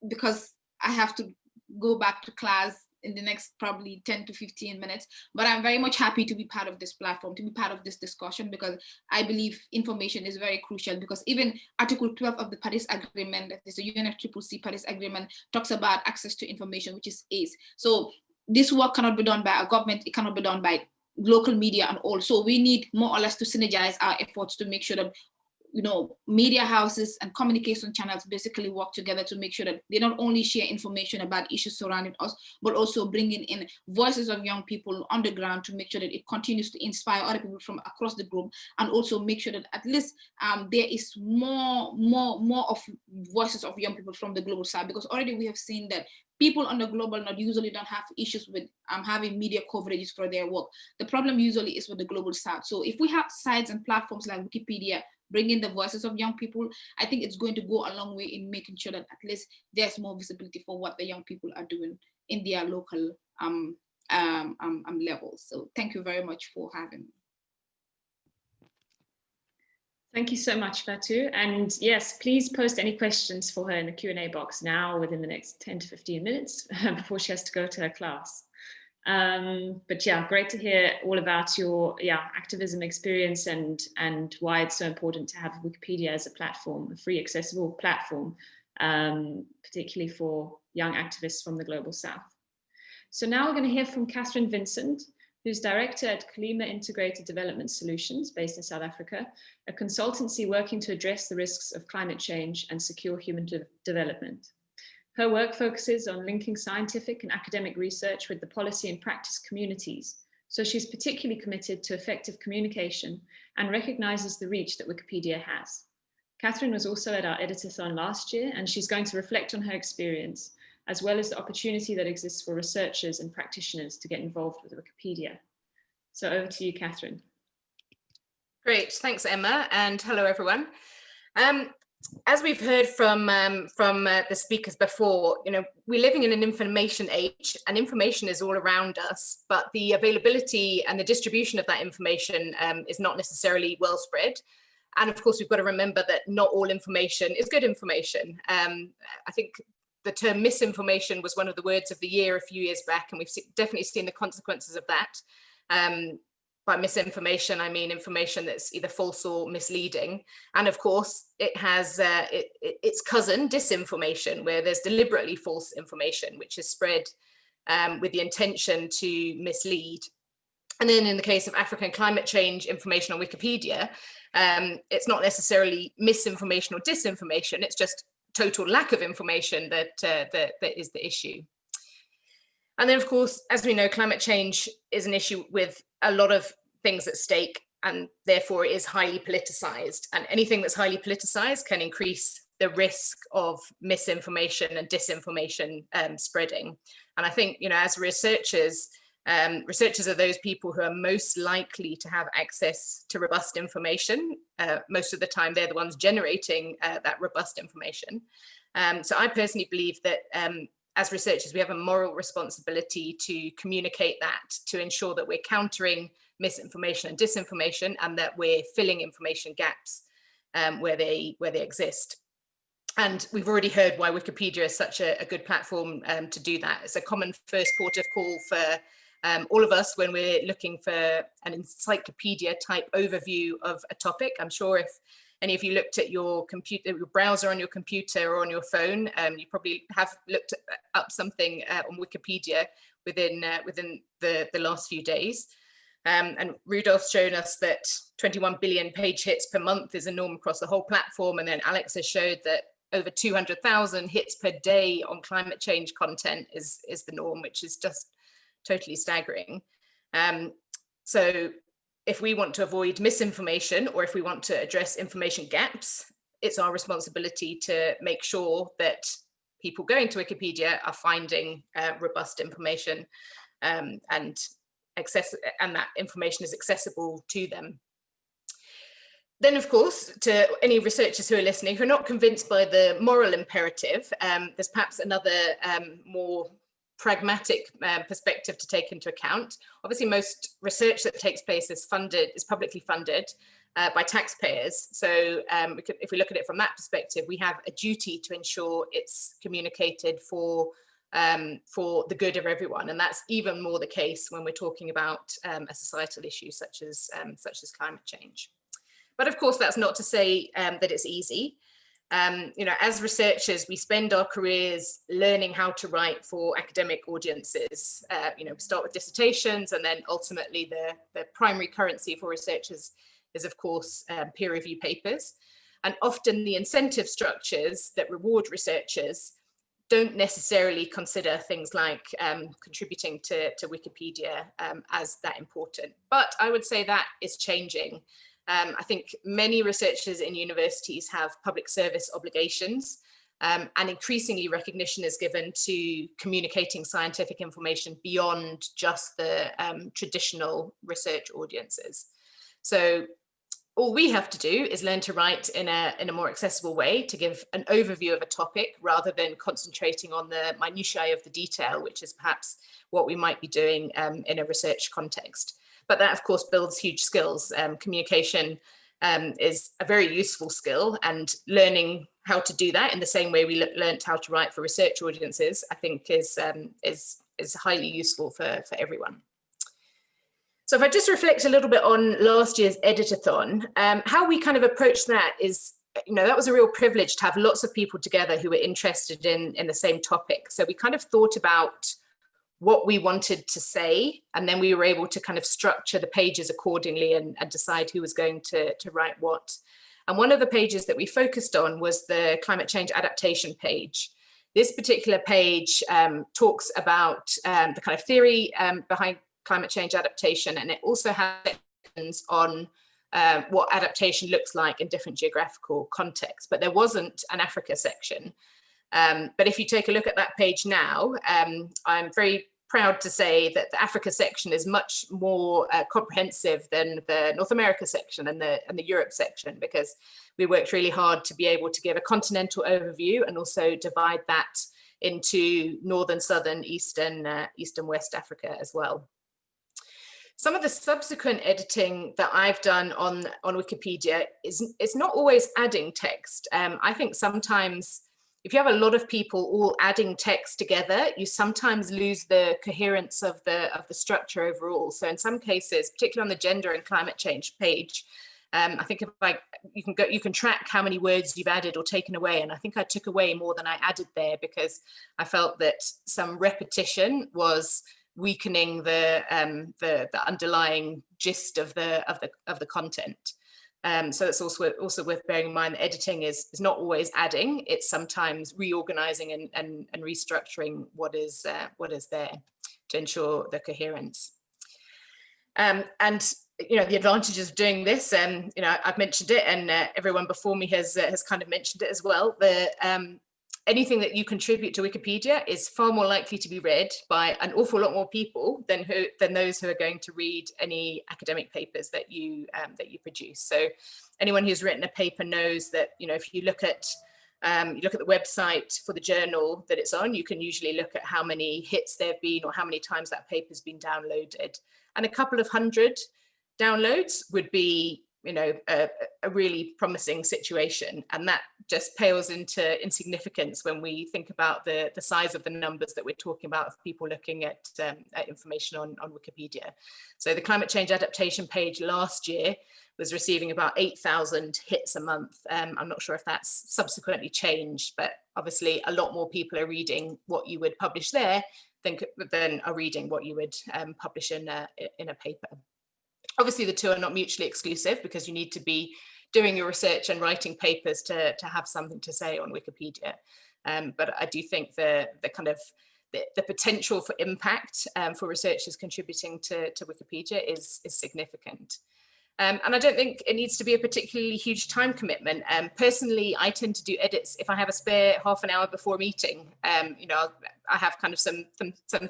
because I have to go back to class in the next probably 10 to 15 minutes, but I'm very much happy to be part of this platform, to be part of this discussion, because I believe information is very crucial. Because even Article 12 of the Paris Agreement, that is the UNFCCC Paris Agreement, talks about access to information, which is ACE. So this work cannot be done by a government, it cannot be done by local media and all. So we need more or less to synergize our efforts to make sure that media houses and communication channels basically work together to make sure that they not only share information about issues surrounding us, but also bringing in voices of young people on the ground to make sure that it continues to inspire other people from across the globe, and also make sure that at least there is more of voices of young people from the global side, because already we have seen that people on the global north usually don't have issues with having media coverages for their work. The problem usually is with the global south. So if we have sites and platforms like Wikipedia bringing the voices of young people, I think it's going to go a long way in making sure that at least there's more visibility for what the young people are doing in their local levels. So thank you very much for having me. Thank you so much, Fatu. And yes, please post any questions for her in the Q&A box now within the next 10 to 15 minutes before she has to go to her class. But yeah, great to hear all about your activism experience and why it's so important to have Wikipedia as a platform, a free, accessible platform, particularly for young activists from the Global South. So now we're going to hear from Catherine Vincent, who's director at Kalima Integrated Development Solutions, based in South Africa, a consultancy working to address the risks of climate change and secure human development. Her work focuses on linking scientific and academic research with the policy and practice communities. So she's particularly committed to effective communication and recognizes the reach that Wikipedia has. Catherine was also at our editathon last year, and she's going to reflect on her experience, as well as the opportunity that exists for researchers and practitioners to get involved with Wikipedia. So over to you, Catherine. Great, thanks, Emma, and hello, everyone. As we've heard from the speakers before, we're living in an information age, and information is all around us, but the availability and the distribution of that information is not necessarily well spread. And of course, we've got to remember that not all information is good information. I think the term misinformation was one of the words of the year a few years back, and we've definitely seen the consequences of that. By misinformation, I mean information that's either false or misleading. And of course, it has its cousin, disinformation, where there's deliberately false information, which is spread with the intention to mislead. And then in the case of African climate change information on Wikipedia, it's not necessarily misinformation or disinformation, it's just total lack of information that is the issue. And then, of course, as we know, climate change is an issue with a lot of things at stake, and therefore it is highly politicized. And anything that's highly politicized can increase the risk of misinformation and disinformation spreading. And I think, as researchers, researchers are those people who are most likely to have access to robust information. Most of the time, they're the ones generating that robust information. So I personally believe that as researchers, we have a moral responsibility to communicate that, to ensure that we're countering misinformation and disinformation, and that we're filling information gaps where they exist. And we've already heard why Wikipedia is such a good platform to do that. It's a common first port of call for all of us when we're looking for an encyclopedia type overview of a topic. I'm sure if any of you looked at your computer, your browser on your computer or on your phone, you probably have looked up something on Wikipedia within the last few days. And Rudolph's shown us that 21 billion page hits per month is a norm across the whole platform. And then Alex has showed that over 200,000 hits per day on climate change content is the norm, which is just totally staggering. So if we want to avoid misinformation, or if we want to address information gaps, it's our responsibility to make sure that people going to Wikipedia are finding robust information and that information is accessible to them. Then, of course, to any researchers who are listening who are not convinced by the moral imperative, there's perhaps another more pragmatic perspective to take into account. Obviously, most research that takes place is publicly funded by taxpayers. So if we look at it from that perspective, we have a duty to ensure it's communicated for the good of everyone. And that's even more the case when we're talking about a societal issue such as climate change. But of course, that's not to say that it's easy. As researchers, we spend our careers learning how to write for academic audiences. We start with dissertations, and then ultimately the primary currency for researchers is, of course, peer review papers. And often the incentive structures that reward researchers don't necessarily consider things like contributing to Wikipedia as that important. But I would say that is changing. I think many researchers in universities have public service obligations, and increasingly recognition is given to communicating scientific information beyond just the traditional research audiences. So all we have to do is learn to write in a more accessible way, to give an overview of a topic rather than concentrating on the minutiae of the detail, which is perhaps what we might be doing in a research context. But that, of course, builds huge skills. Communication is a very useful skill, and learning how to do that in the same way we learned how to write for research audiences, I think is highly useful for everyone. So if I just reflect a little bit on last year's editathon, how we kind of approached that is, that was a real privilege to have lots of people together who were interested in the same topic. So we kind of thought about what we wanted to say, and then we were able to kind of structure the pages accordingly and decide who was going to write what. And one of the pages that we focused on was the climate change adaptation page. This particular page talks about the kind of theory behind climate change adaptation, and it also has sections on what adaptation looks like in different geographical contexts, but there wasn't an Africa section. But if you take a look at that page now, I'm very proud to say that the Africa section is much more comprehensive than the North America section and the Europe section, because we worked really hard to be able to give a continental overview and also divide that into Northern, Southern, Eastern, East and West Africa as well. Some of the subsequent editing that I've done on Wikipedia is not always adding text. I think sometimes if you have a lot of people all adding text together, you sometimes lose the coherence of the structure overall. So in some cases, particularly on the gender and climate change page, I think you can track how many words you've added or taken away, and I think I took away more than I added there because I felt that some repetition was weakening the underlying gist of the content. So it's also worth bearing in mind that editing is not always adding; it's sometimes reorganizing and restructuring what is there to ensure the coherence. And you know, the advantages of doing this, you know, I've mentioned it, and everyone before me has kind of mentioned it as well. Anything that you contribute to Wikipedia is far more likely to be read by an awful lot more people than those who are going to read any academic papers that you produce. So anyone who's written a paper knows that, you know, if you look at the website for the journal that it's on, you can usually look at how many hits there have been or how many times that paper's been downloaded. And a couple of hundred downloads would be, you know, a really promising situation, and that just pales into insignificance when we think about the size of the numbers that we're talking about of people looking at information on Wikipedia. So the climate change adaptation page last year was receiving about 8,000 hits a month. I'm not sure if that's subsequently changed, but obviously a lot more people are reading what you would publish there than are reading what you would publish in a paper. Obviously, the two are not mutually exclusive because you need to be doing your research and writing papers to have something to say on Wikipedia. But I do think the potential for impact for researchers contributing to Wikipedia is significant. And I don't think it needs to be a particularly huge time commitment. Personally, I tend to do edits if I have a spare half an hour before a meeting. You know, I have kind of some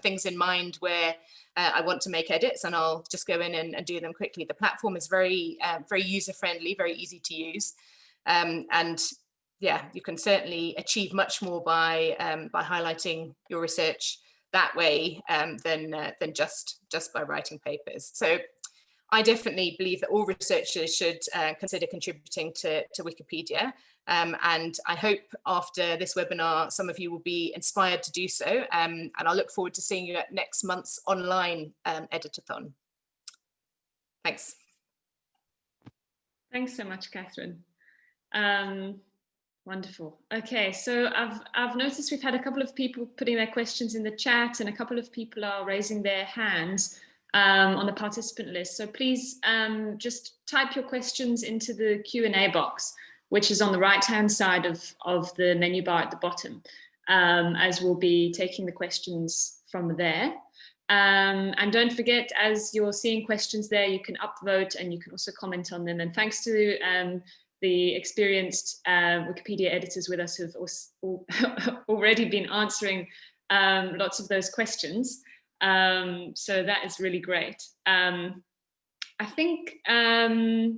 things in mind where I want to make edits, and I'll just go in and do them quickly. The platform is very user-friendly, very easy to use, and yeah, you can certainly achieve much more by highlighting your research that way than just by writing papers. So I definitely believe that all researchers should consider contributing to Wikipedia. And I hope after this webinar, some of you will be inspired to do so. And I'll look forward to seeing you at next month's online editathon. Thanks. Thanks so much, Catherine. Wonderful. Okay, so I've noticed we've had a couple of people putting their questions in the chat, and a couple of people are raising their hands on the participant list. So please just type your questions into the Q&A box, which is on the right-hand side of the menu bar at the bottom, as we'll be taking the questions from there. And don't forget, as you're seeing questions there, you can upvote and you can also comment on them. And thanks to the experienced Wikipedia editors with us who've already been answering lots of those questions. So that is really great. I think I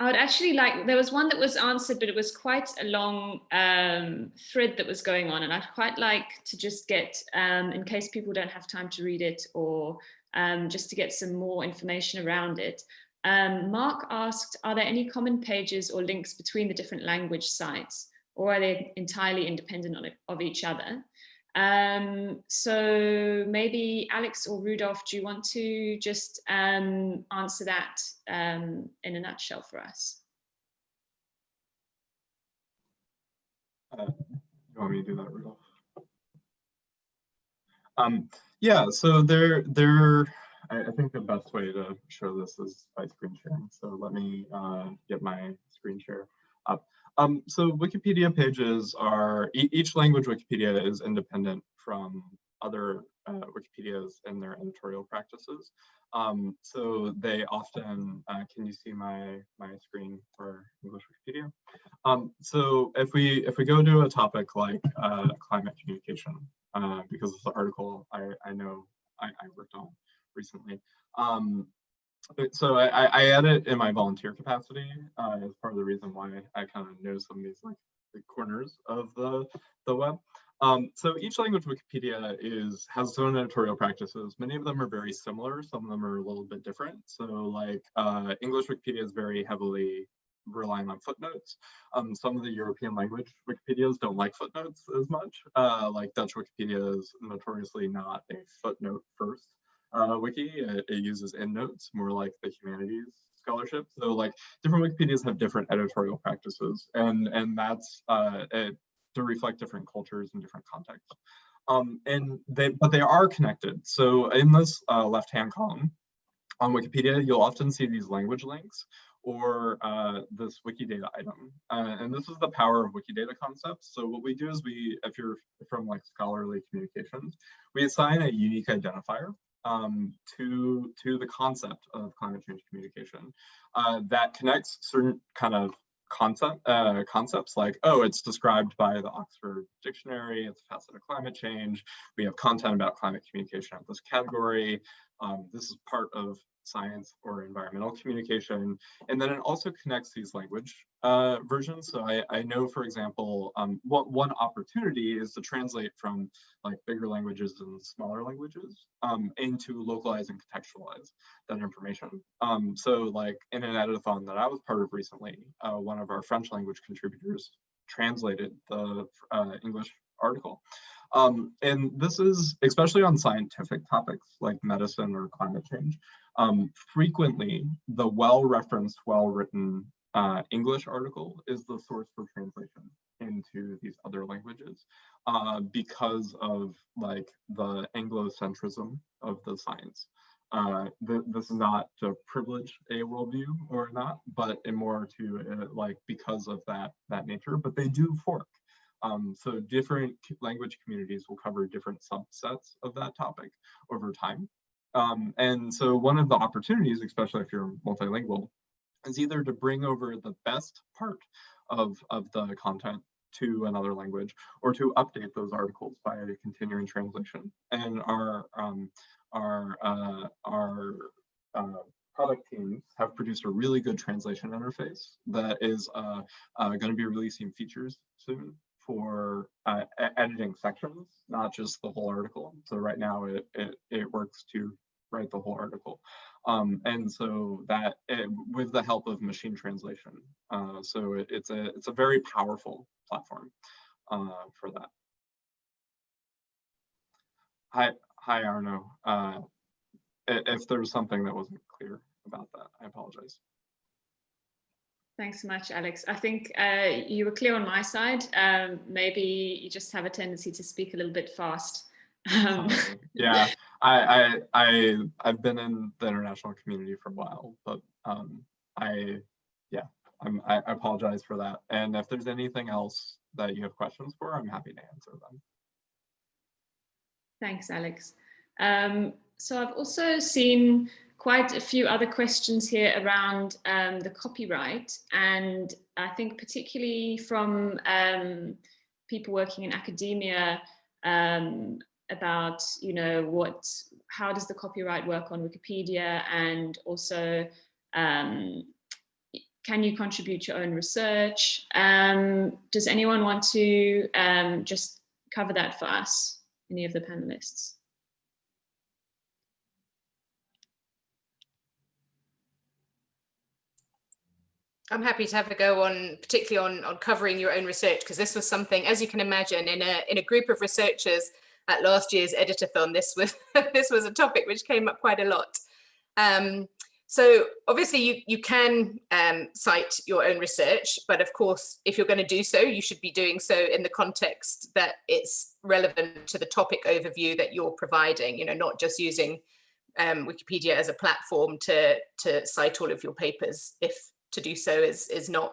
would actually like, there was one that was answered, but it was quite a long thread that was going on, and I'd quite like to just get, in case people don't have time to read it, or just to get some more information around it. Mark asked, are there any common pages or links between the different language sites, or are they entirely independent of each other? So maybe Alex or Rudolf, do you want to just answer that in a nutshell for us? You want me to do that, Rudolf? Yeah, so I think the best way to show this is by screen sharing. So let me get my screen share up. So Wikipedia pages are, each language Wikipedia is independent from other Wikipedias and their editorial practices. So they often, can you see my screen for English Wikipedia? So if we go to a topic like climate communication, because it's an article I know I worked on recently. So I edit in my volunteer capacity as part of the reason why I kind of know some of these like the corners of the web. So each language Wikipedia has its own editorial practices. Many of them are very similar. Some of them are a little bit different. So like English Wikipedia is very heavily relying on footnotes. Some of the European language Wikipedias don't like footnotes as much. Like Dutch Wikipedia is notoriously not a footnote first wiki. It uses endnotes, more like the humanities scholarship. So like different Wikipedias have different editorial practices, and that's to reflect different cultures and different contexts. But they are connected. So in this left-hand column on Wikipedia, you'll often see these language links or this Wikidata item. And this is the power of Wikidata concepts. So what we do is if you're from like scholarly communications, we assign a unique identifier to the concept of climate change communication that connects certain kind of concepts like, oh, it's described by the Oxford Dictionary, it's a facet of climate change, we have content about climate communication of this category, this is part of science or environmental communication, and then it also connects these language versions. So I know, for example, one opportunity is to translate from like bigger languages and smaller languages into localize and contextualize that information. So like in an editathon that I was part of recently, one of our French language contributors translated the English article. And this is especially on scientific topics like medicine or climate change. Frequently, the well-referenced, well-written English article is the source for translation into these other languages because of like the Anglocentrism of the science. This is not to privilege a worldview or not, but more to like because of that nature, but they do fork. So different language communities will cover different subsets of that topic over time. And so one of the opportunities, especially if you're multilingual, is either to bring over the best part of the content to another language or to update those articles by continuing translation. And our product teams have produced a really good translation interface that is going to be releasing features soon for editing sections, not just the whole article. So right now it works to write the whole article. And so that with the help of machine translation. So it's a very powerful platform for that. Hi Arno. If there was something that wasn't clear about that, I apologize. Thanks so much, Alex. I think you were clear on my side. Maybe you just have a tendency to speak a little bit fast. Yeah, I've been in the international community for a while, but I apologize for that. And if there's anything else that you have questions for, I'm happy to answer them. Thanks, Alex. So I've also seen quite a few other questions here around the copyright, and I think particularly from people working in academia about, you know, how does the copyright work on Wikipedia, and also can you contribute your own research? Does anyone want to just cover that for us, any of the panelists? I'm happy to have a go on, particularly on covering your own research, because this was something, as you can imagine, in a group of researchers at last year's Editathon, this was a topic which came up quite a lot. So obviously you can cite your own research, but of course, if you're going to do so, you should be doing so in the context that it's relevant to the topic overview that you're providing, you know, not just using Wikipedia as a platform to cite all of your papers if to do so is not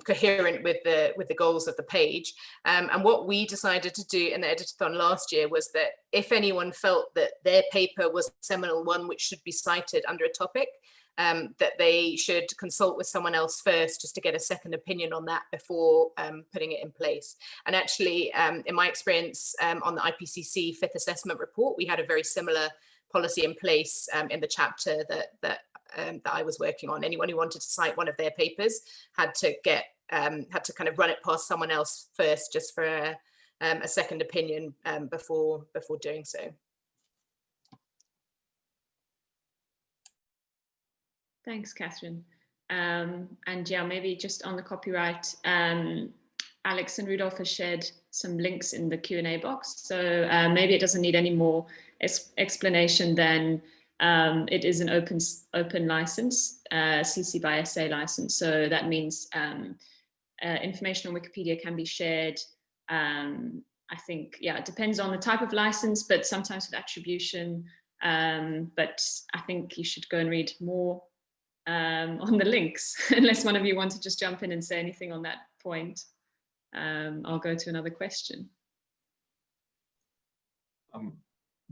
coherent with the goals of the page. And what we decided to do in the editathon last year was that if anyone felt that their paper was a seminal one which should be cited under a topic, that they should consult with someone else first just to get a second opinion on that before putting it in place. And actually, in my experience on the IPCC fifth assessment report, we had a very similar policy in place in the chapter that I was working on. Anyone who wanted to cite one of their papers had to kind of run it past someone else first, just for a second opinion before doing so. Thanks, Catherine. And yeah, maybe just on the copyright, Alex and Rudolf has shared some links in the Q&A box. So maybe it doesn't need any more explanation than it is an open license, CC by SA license. So that means information on Wikipedia can be shared. I think, yeah, it depends on the type of license, but sometimes with attribution. But I think you should go and read more on the links, unless one of you want to just jump in and say anything on that point. I'll go to another question.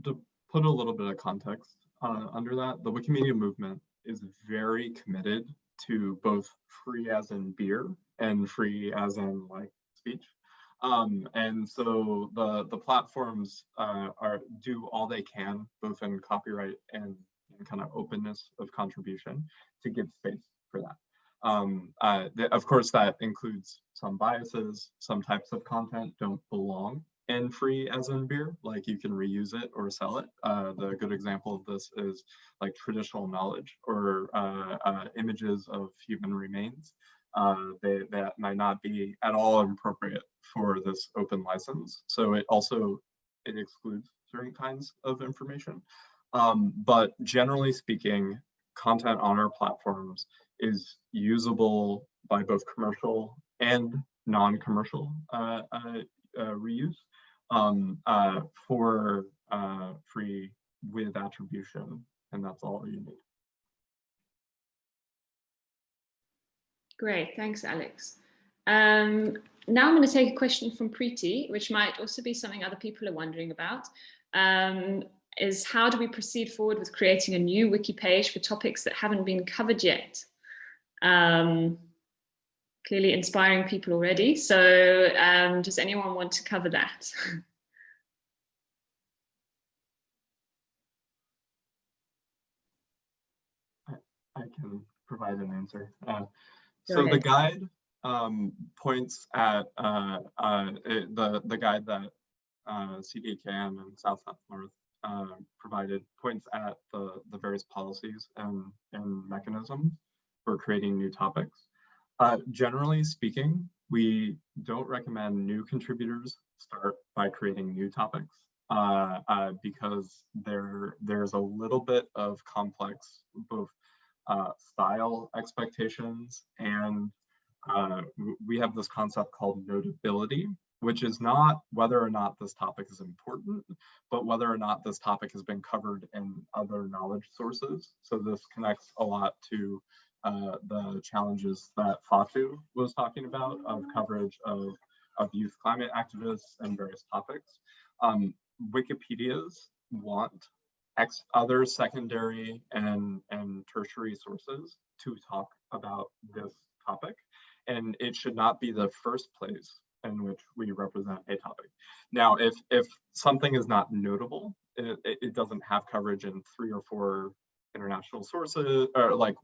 To put a little bit of context under that, the Wikimedia movement is very committed to both free as in beer and free as in like speech. And so the platforms do all they can, both in copyright and in kind of openness of contribution, to give space for that. Of course, that includes some biases. Some types of content don't belong in free as in beer, like you can reuse it or sell it. The good example of this is like traditional knowledge or images of human remains. That might not be at all appropriate for this open license. So it excludes certain kinds of information. But generally speaking, content on our platforms is usable by both commercial and non-commercial reuse for free with attribution, and that's all you need. Great, thanks, Alex. Now I'm going to take a question from Preeti, which might also be something other people are wondering about, is how do we proceed forward with creating a new wiki page for topics that haven't been covered yet? Clearly inspiring people already. So does anyone want to cover that? I can provide an answer. So the guide points at the guide that CDKN and South North provided points at the various policies and mechanisms for creating new topics. Generally speaking, we don't recommend new contributors start by creating new topics because there's a little bit of complex both style expectations, and we have this concept called notability, which is not whether or not this topic is important, but whether or not this topic has been covered in other knowledge sources. So this connects a lot to the challenges that Fatu was talking about of coverage of youth climate activists and various topics. Wikipedias want other secondary and tertiary sources to talk about this topic, and it should not be the first place in which we represent a topic. Now, if something is not notable, it doesn't have coverage in 3 or 4 international sources, or like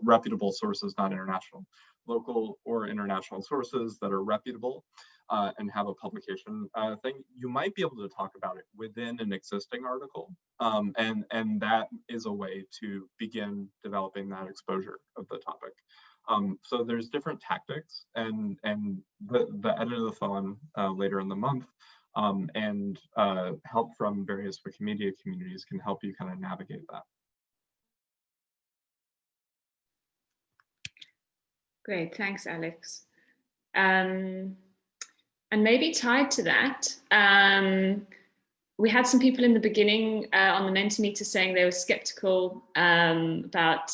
reputable sources, not international, local or international sources that are reputable and have a publication thing, you might be able to talk about it within an existing article. And that is a way to begin developing that exposure of the topic. So there's different tactics, and the editathon later in the month and help from various Wikimedia communities can help you kind of navigate that. Great, thanks, Alex. And maybe tied to that, we had some people in the beginning on the Mentimeter saying they were skeptical about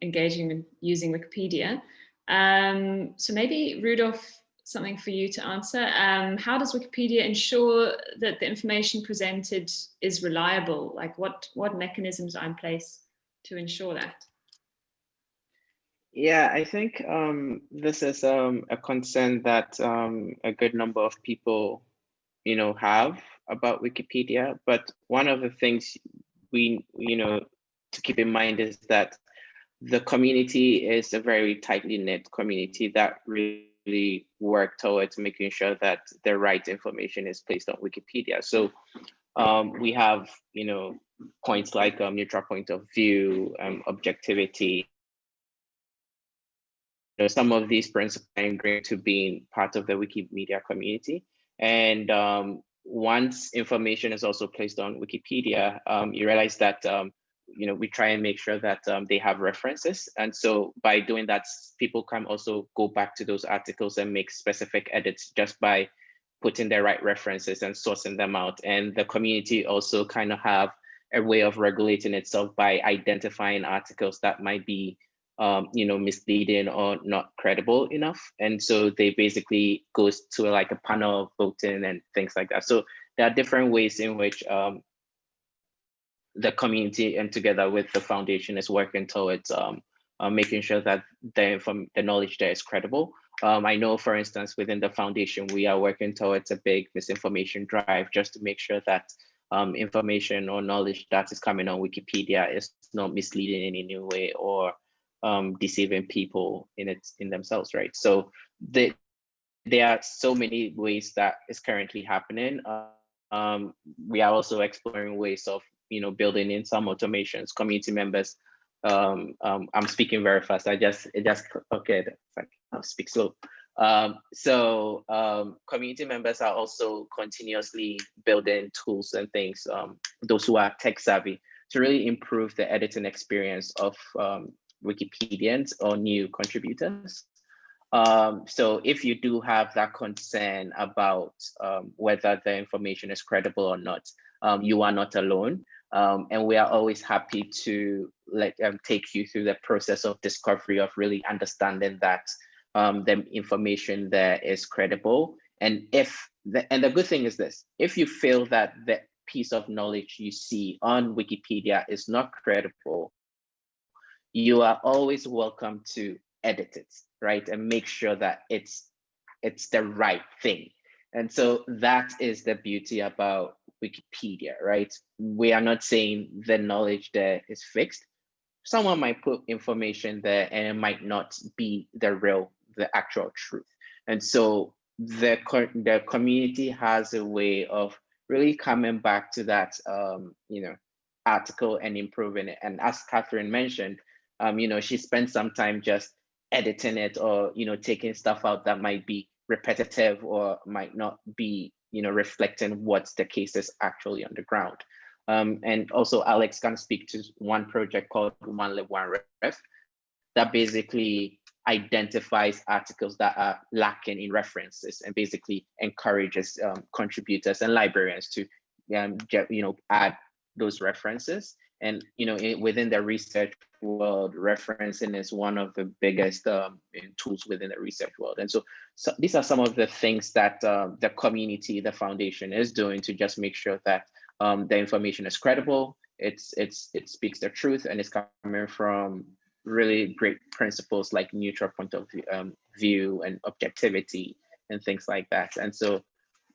engaging and using Wikipedia. So maybe, Rudolf, something for you to answer. How does Wikipedia ensure that the information presented is reliable? Like what mechanisms are in place to ensure that? Yeah, I think this is a concern that a good number of people, have about Wikipedia. But one of the things we, to keep in mind is that the community is a very tightly knit community that really work towards making sure that the right information is placed on Wikipedia. So we have, points like neutral point of view, objectivity. Some of these principles are ingrained to being part of the Wikimedia community. And once information is also placed on Wikipedia, you realize that we try and make sure that they have references. And so by doing that, people can also go back to those articles and make specific edits just by putting the right references and sourcing them out. And the community also kind of have a way of regulating itself by identifying articles that might be misleading or not credible enough. And so they basically goes to like a panel of voting and things like that. So there are different ways in which the community and together with the foundation is working towards making sure that the knowledge there is credible. I know, for instance, within the foundation, we are working towards a big misinformation drive just to make sure that information or knowledge that is coming on Wikipedia is not misleading in any way or deceiving people in themselves, right? So there are so many ways that is currently happening. We are also exploring ways of building in some automations. Community members, I'm speaking very fast. Okay, it's like I'll speak slow. Community members are also continuously building tools and things, those who are tech savvy, to really improve the editing experience of Wikipedians or new contributors. So if you do have that concern about whether the information is credible or not, you are not alone. And we are always happy to take you through the process of discovery of really understanding that the information there is credible. And the good thing is this: if you feel that the piece of knowledge you see on Wikipedia is not credible, you are always welcome to edit it, right? And make sure that it's the right thing. And so that is the beauty about Wikipedia, right? We are not saying the knowledge there is fixed. Someone might put information there and it might not be the actual truth. And so the community has a way of really coming back to that, article and improving it. And as Catherine mentioned, she spent some time just editing it or, taking stuff out that might be repetitive or might not be, reflecting what the case is actually on the ground. And also Alex can speak to one project called One Live, One Ref that basically identifies articles that are lacking in references and basically encourages contributors and librarians to, add those references. And within the research world, referencing is one of the biggest tools within the research world. And so these are some of the things that the community, the foundation is doing to just make sure that the information is credible, it speaks the truth, and it's coming from really great principles like neutral point of view and objectivity and things like that. And so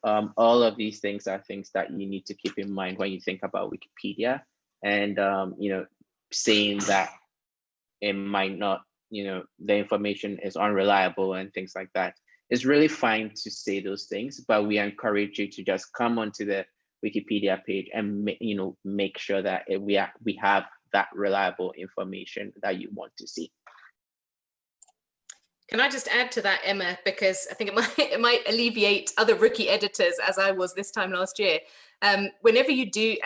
all of these things are things that you need to keep in mind when you think about Wikipedia. And saying that it might not, the information is unreliable and things like that. It's really fine to say those things, but we encourage you to just come onto the Wikipedia page and make sure that we have that reliable information that you want to see. Can I just add to that, Emma, because I think it might alleviate other rookie editors, as I was this time last year. whenever you do,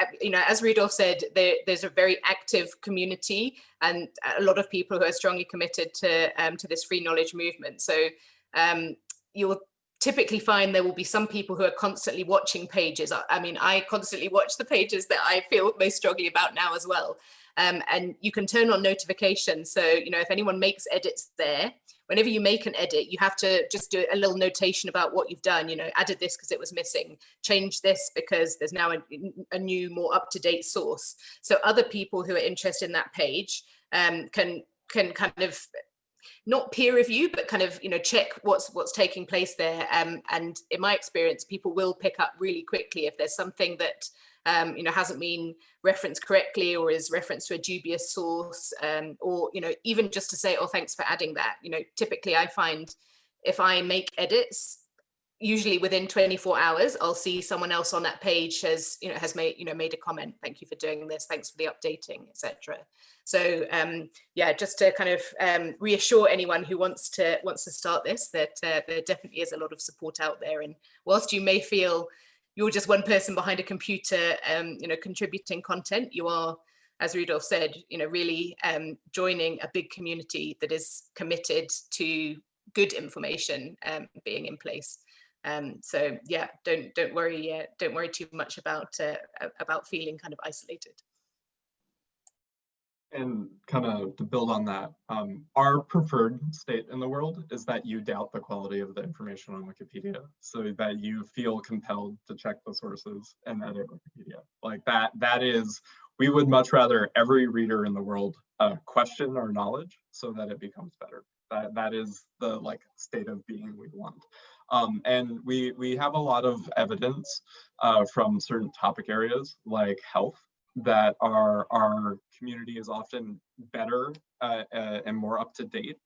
as Rudolf said, there's a very active community and a lot of people who are strongly committed to this free knowledge movement. So you'll typically find there will be some people who are constantly watching pages. I mean, I constantly watch the pages that I feel most strongly about now as well. And you can turn on notifications. So, if anyone makes edits there, whenever you make an edit, you have to just do a little notation about what you've done, added this because it was missing, change this because there's now a new, more up-to-date source. So other people who are interested in that page can kind of not peer review, but kind of, check what's taking place there. And in my experience, people will pick up really quickly if there's something that, hasn't been referenced correctly or is referenced to a dubious source, or, even just to say, oh, thanks for adding that. Typically I find if I make edits, usually within 24 hours, I'll see someone else on that page has made a comment. Thank you for doing this. Thanks for the updating, etc. So yeah, just to kind of reassure anyone who wants to start this, that there definitely is a lot of support out there. And whilst you may feel you're just one person behind a computer, contributing content, you are, as Rudolf said, really joining a big community that is committed to good information being in place. So yeah, don't worry too much about feeling kind of isolated. And kind of to build on that, our preferred state in the world is that you doubt the quality of the information on Wikipedia, so that you feel compelled to check the sources and edit Wikipedia. Like that is, we would much rather every reader in the world question our knowledge so that it becomes better. That is the state of being we want. And we have a lot of evidence from certain topic areas like health, that our community is often better and more up to date.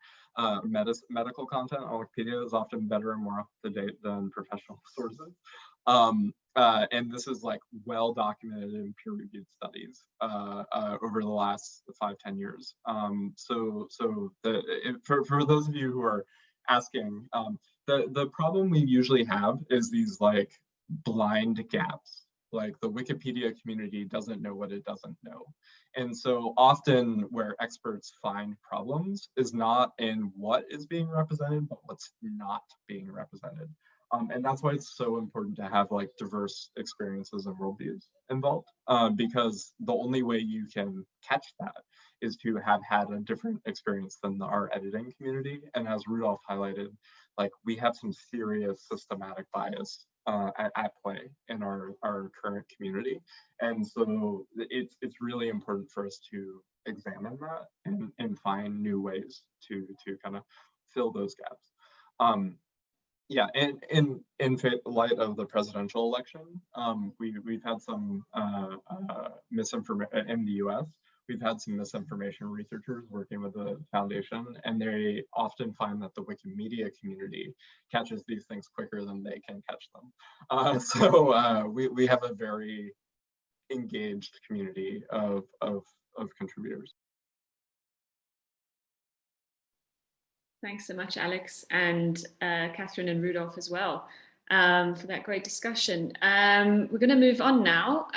Medical content on Wikipedia is often better and more up to date than professional sources. And this is well documented in peer-reviewed studies over the last 5-10 years. So for those of you who are asking, the problem we usually have is these blind gaps. The Wikipedia community doesn't know what it doesn't know. And so often where experts find problems is not in what is being represented, but what's not being represented. And that's why it's so important to have diverse experiences and worldviews involved, because the only way you can catch that is to have had a different experience than our editing community. And as Rudolf highlighted, we have some serious systematic bias at play in our current community. And so it's really important for us to examine that and find new ways to kind of fill those gaps. Yeah, and in light of the presidential election, we've had some misinformation in the US. We've had some misinformation researchers working with the foundation, and they often find that the Wikimedia community catches these things quicker than they can catch them. So we have a very engaged community of contributors. Thanks so much, Alex, and Catherine and Rudolf as well, for that great discussion. We're going to move on now,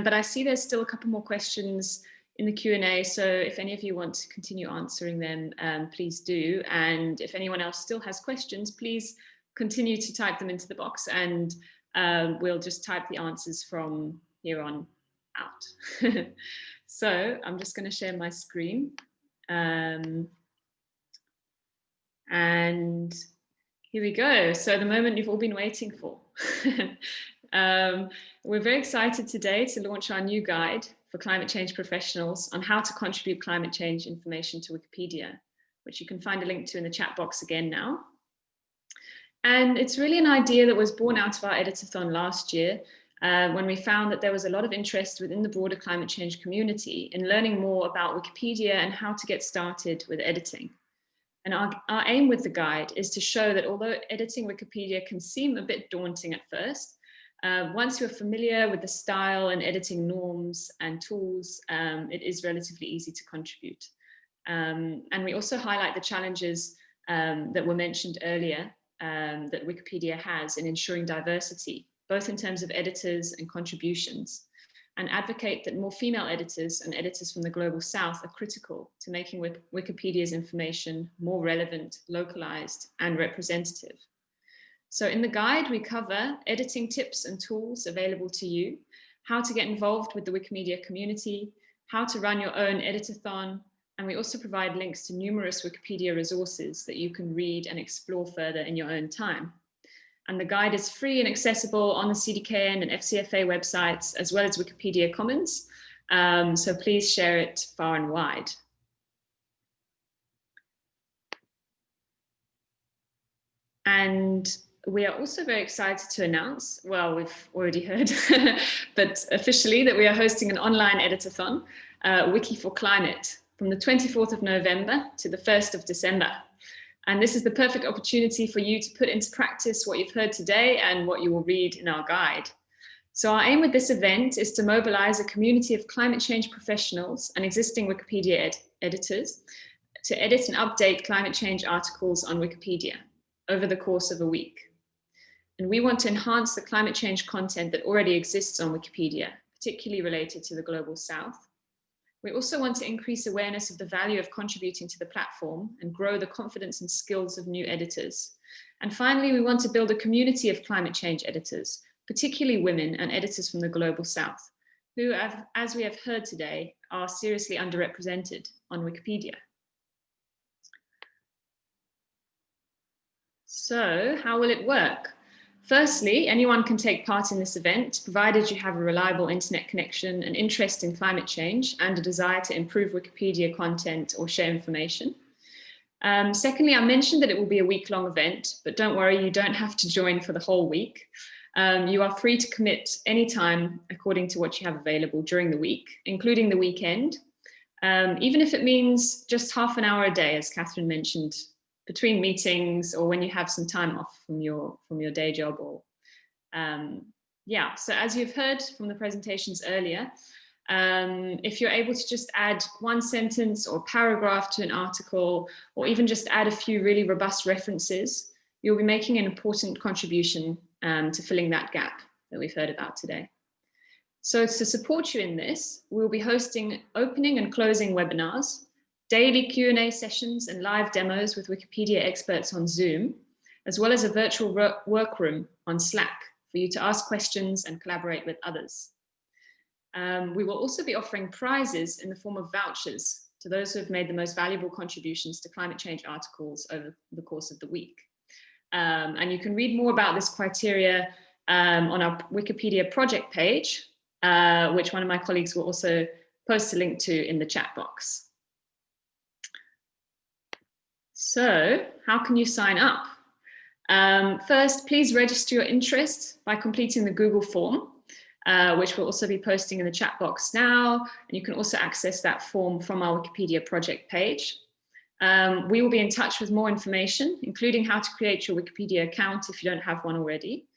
but I see there's still a couple more questions in the Q&A, so if any of you want to continue answering them, please do. And if anyone else still has questions, please continue to type them into the box, and we'll just type the answers from here on out. So I'm just going to share my screen. And here we go. So the moment you've all been waiting for. We're very excited today to launch our new guide for climate change professionals on how to contribute climate change information to Wikipedia, which you can find a link to in the chat box again now. And it's really an idea that was born out of our editathon last year, when we found that there was a lot of interest within the broader climate change community in learning more about Wikipedia and how to get started with editing. And our aim with the guide is to show that although editing Wikipedia can seem a bit daunting at first, once you're familiar with the style and editing norms and tools, it is relatively easy to contribute. And we also highlight the challenges that were mentioned earlier that Wikipedia has in ensuring diversity both in terms of editors and contributions, and advocate that more female editors and editors from the Global South are critical to making Wikipedia's information more relevant, localized, and representative. So in the guide, we cover editing tips and tools available to you, how to get involved with the Wikimedia community, how to run your own editathon, and we also provide links to numerous Wikipedia resources that you can read and explore further in your own time. And the guide is free and accessible on the CDKN and FCFA websites, as well as Wikipedia Commons. So please share it far and wide. And we are also very excited to announce, well, we've already heard, but officially that we are hosting an online editathon, Wiki for Climate, from the 24th of November to the 1st of December. And this is the perfect opportunity for you to put into practice what you've heard today and what you will read in our guide. So our aim with this event is to mobilize a community of climate change professionals and existing Wikipedia editors to edit and update climate change articles on Wikipedia over the course of a week. And we want to enhance the climate change content that already exists on Wikipedia, particularly related to the Global South. We also want to increase awareness of the value of contributing to the platform and grow the confidence and skills of new editors. And finally, we want to build a community of climate change editors, particularly women and editors from the Global South, who, as we have heard today, are seriously underrepresented on Wikipedia. So how will it work? Firstly, anyone can take part in this event, provided you have a reliable internet connection, an interest in climate change, and a desire to improve Wikipedia content or share information. Secondly, I mentioned that it will be a week-long event, but don't worry, you don't have to join for the whole week. You are free to commit anytime according to what you have available during the week, including the weekend, even if it means just half an hour a day, as Catherine mentioned, between meetings or when you have some time off from your day job. Or yeah, so as you've heard from the presentations earlier, if you're able to just add one sentence or paragraph to an article, or even just add a few really robust references, you'll be making an important contribution to filling that gap that we've heard about today. So to support you in this, we'll be hosting opening and closing webinars, daily Q&A sessions and live demos with Wikipedia experts on Zoom, as well as a virtual workroom on Slack for you to ask questions and collaborate with others. We will also be offering prizes in the form of vouchers to those who have made the most valuable contributions to climate change articles over the course of the week. And you can read more about this criteria on our Wikipedia project page, which one of my colleagues will also post a link to in the chat box. So how can you sign up? First, please register your interest by completing the Google form, which we'll also be posting in the chat box now. And you can also access that form from our Wikipedia project page. We will be in touch with more information, including how to create your Wikipedia account if you don't have one already.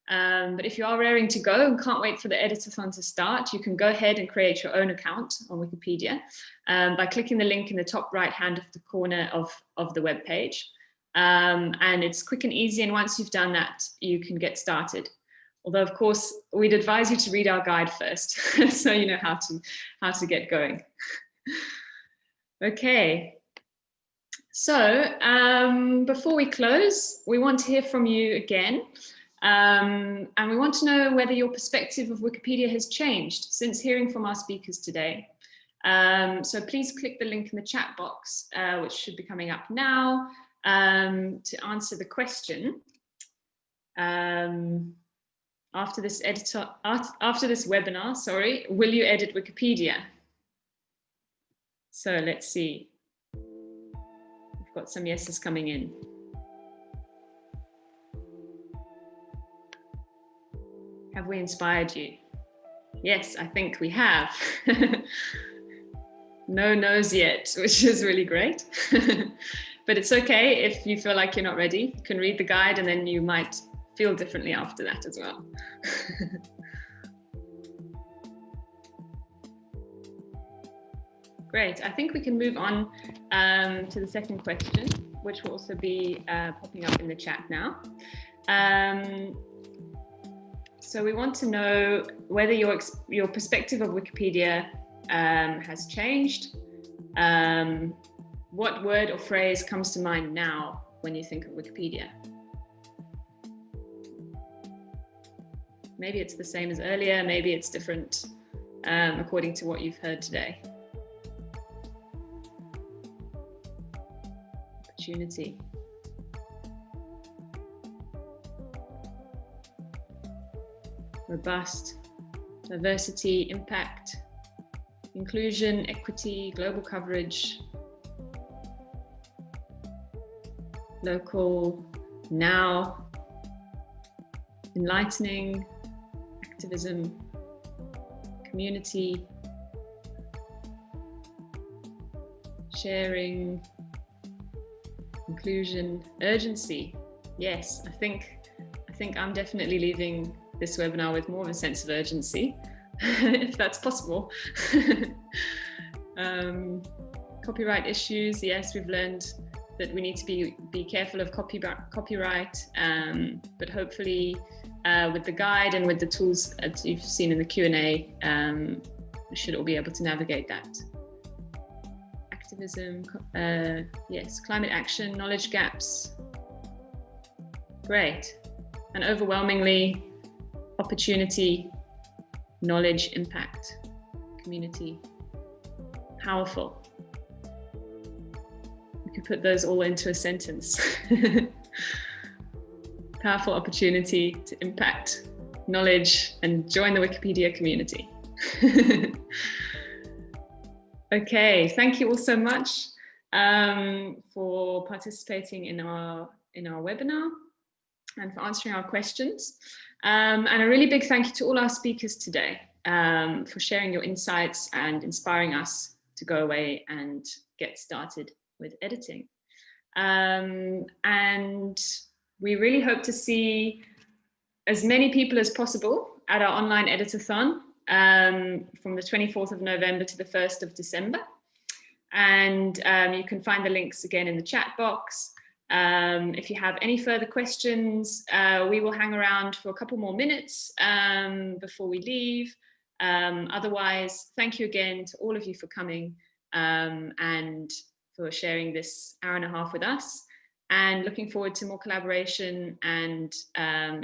But if you are raring to go and can't wait for the editathon to start, you can go ahead and create your own account on Wikipedia by clicking the link in the top right hand of the corner of the web page. And it's quick and easy, and once you've done that, you can get started. Although, of course, we'd advise you to read our guide first, so you know how to get going. Okay. So before we close, we want to hear from you again. And we want to know whether your perspective of Wikipedia has changed since hearing from our speakers today. So please click the link in the chat box, which should be coming up now, to answer the question. After this webinar, sorry, will you edit Wikipedia? So let's see. We've got some yeses coming in. Have we inspired you? Yes, I think we have. No no's yet, which is really great. But it's okay if you feel like you're not ready. You can read the guide and then you might feel differently after that as well. Great, I think we can move on to the second question, which will also be popping up in the chat now. So we want to know whether your perspective of Wikipedia has changed. What word or phrase comes to mind now when you think of Wikipedia? Maybe it's the same as earlier, maybe it's different according to what you've heard today. Opportunity. Robust. Diversity, impact, inclusion, equity, global coverage, local, now, enlightening, activism, community, sharing, inclusion, urgency. Yes, I think I'm definitely leaving this webinar with more of a sense of urgency, if that's possible. Copyright issues, yes, we've learned that we need to be careful of copyright, but hopefully with the guide and with the tools as you've seen in the Q&A, we should all be able to navigate that. Activism, yes, climate action, knowledge gaps, great, and overwhelmingly opportunity, knowledge, impact, community, powerful. We could put those all into a sentence. Powerful opportunity to impact, knowledge, and join the Wikipedia community. Okay, thank you all so much for participating in our webinar and for answering our questions. And a really big thank you to all our speakers today for sharing your insights and inspiring us to go away and get started with editing. And we really hope to see as many people as possible at our online editathon from the 24th of November to the 1st of December. And you can find the links again in the chat box. If you have any further questions, we will hang around for a couple more minutes before we leave. Otherwise, thank you again to all of you for coming and for sharing this hour and a half with us, and looking forward to more collaboration and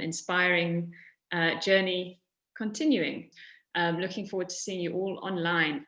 inspiring journey continuing. Looking forward to seeing you all online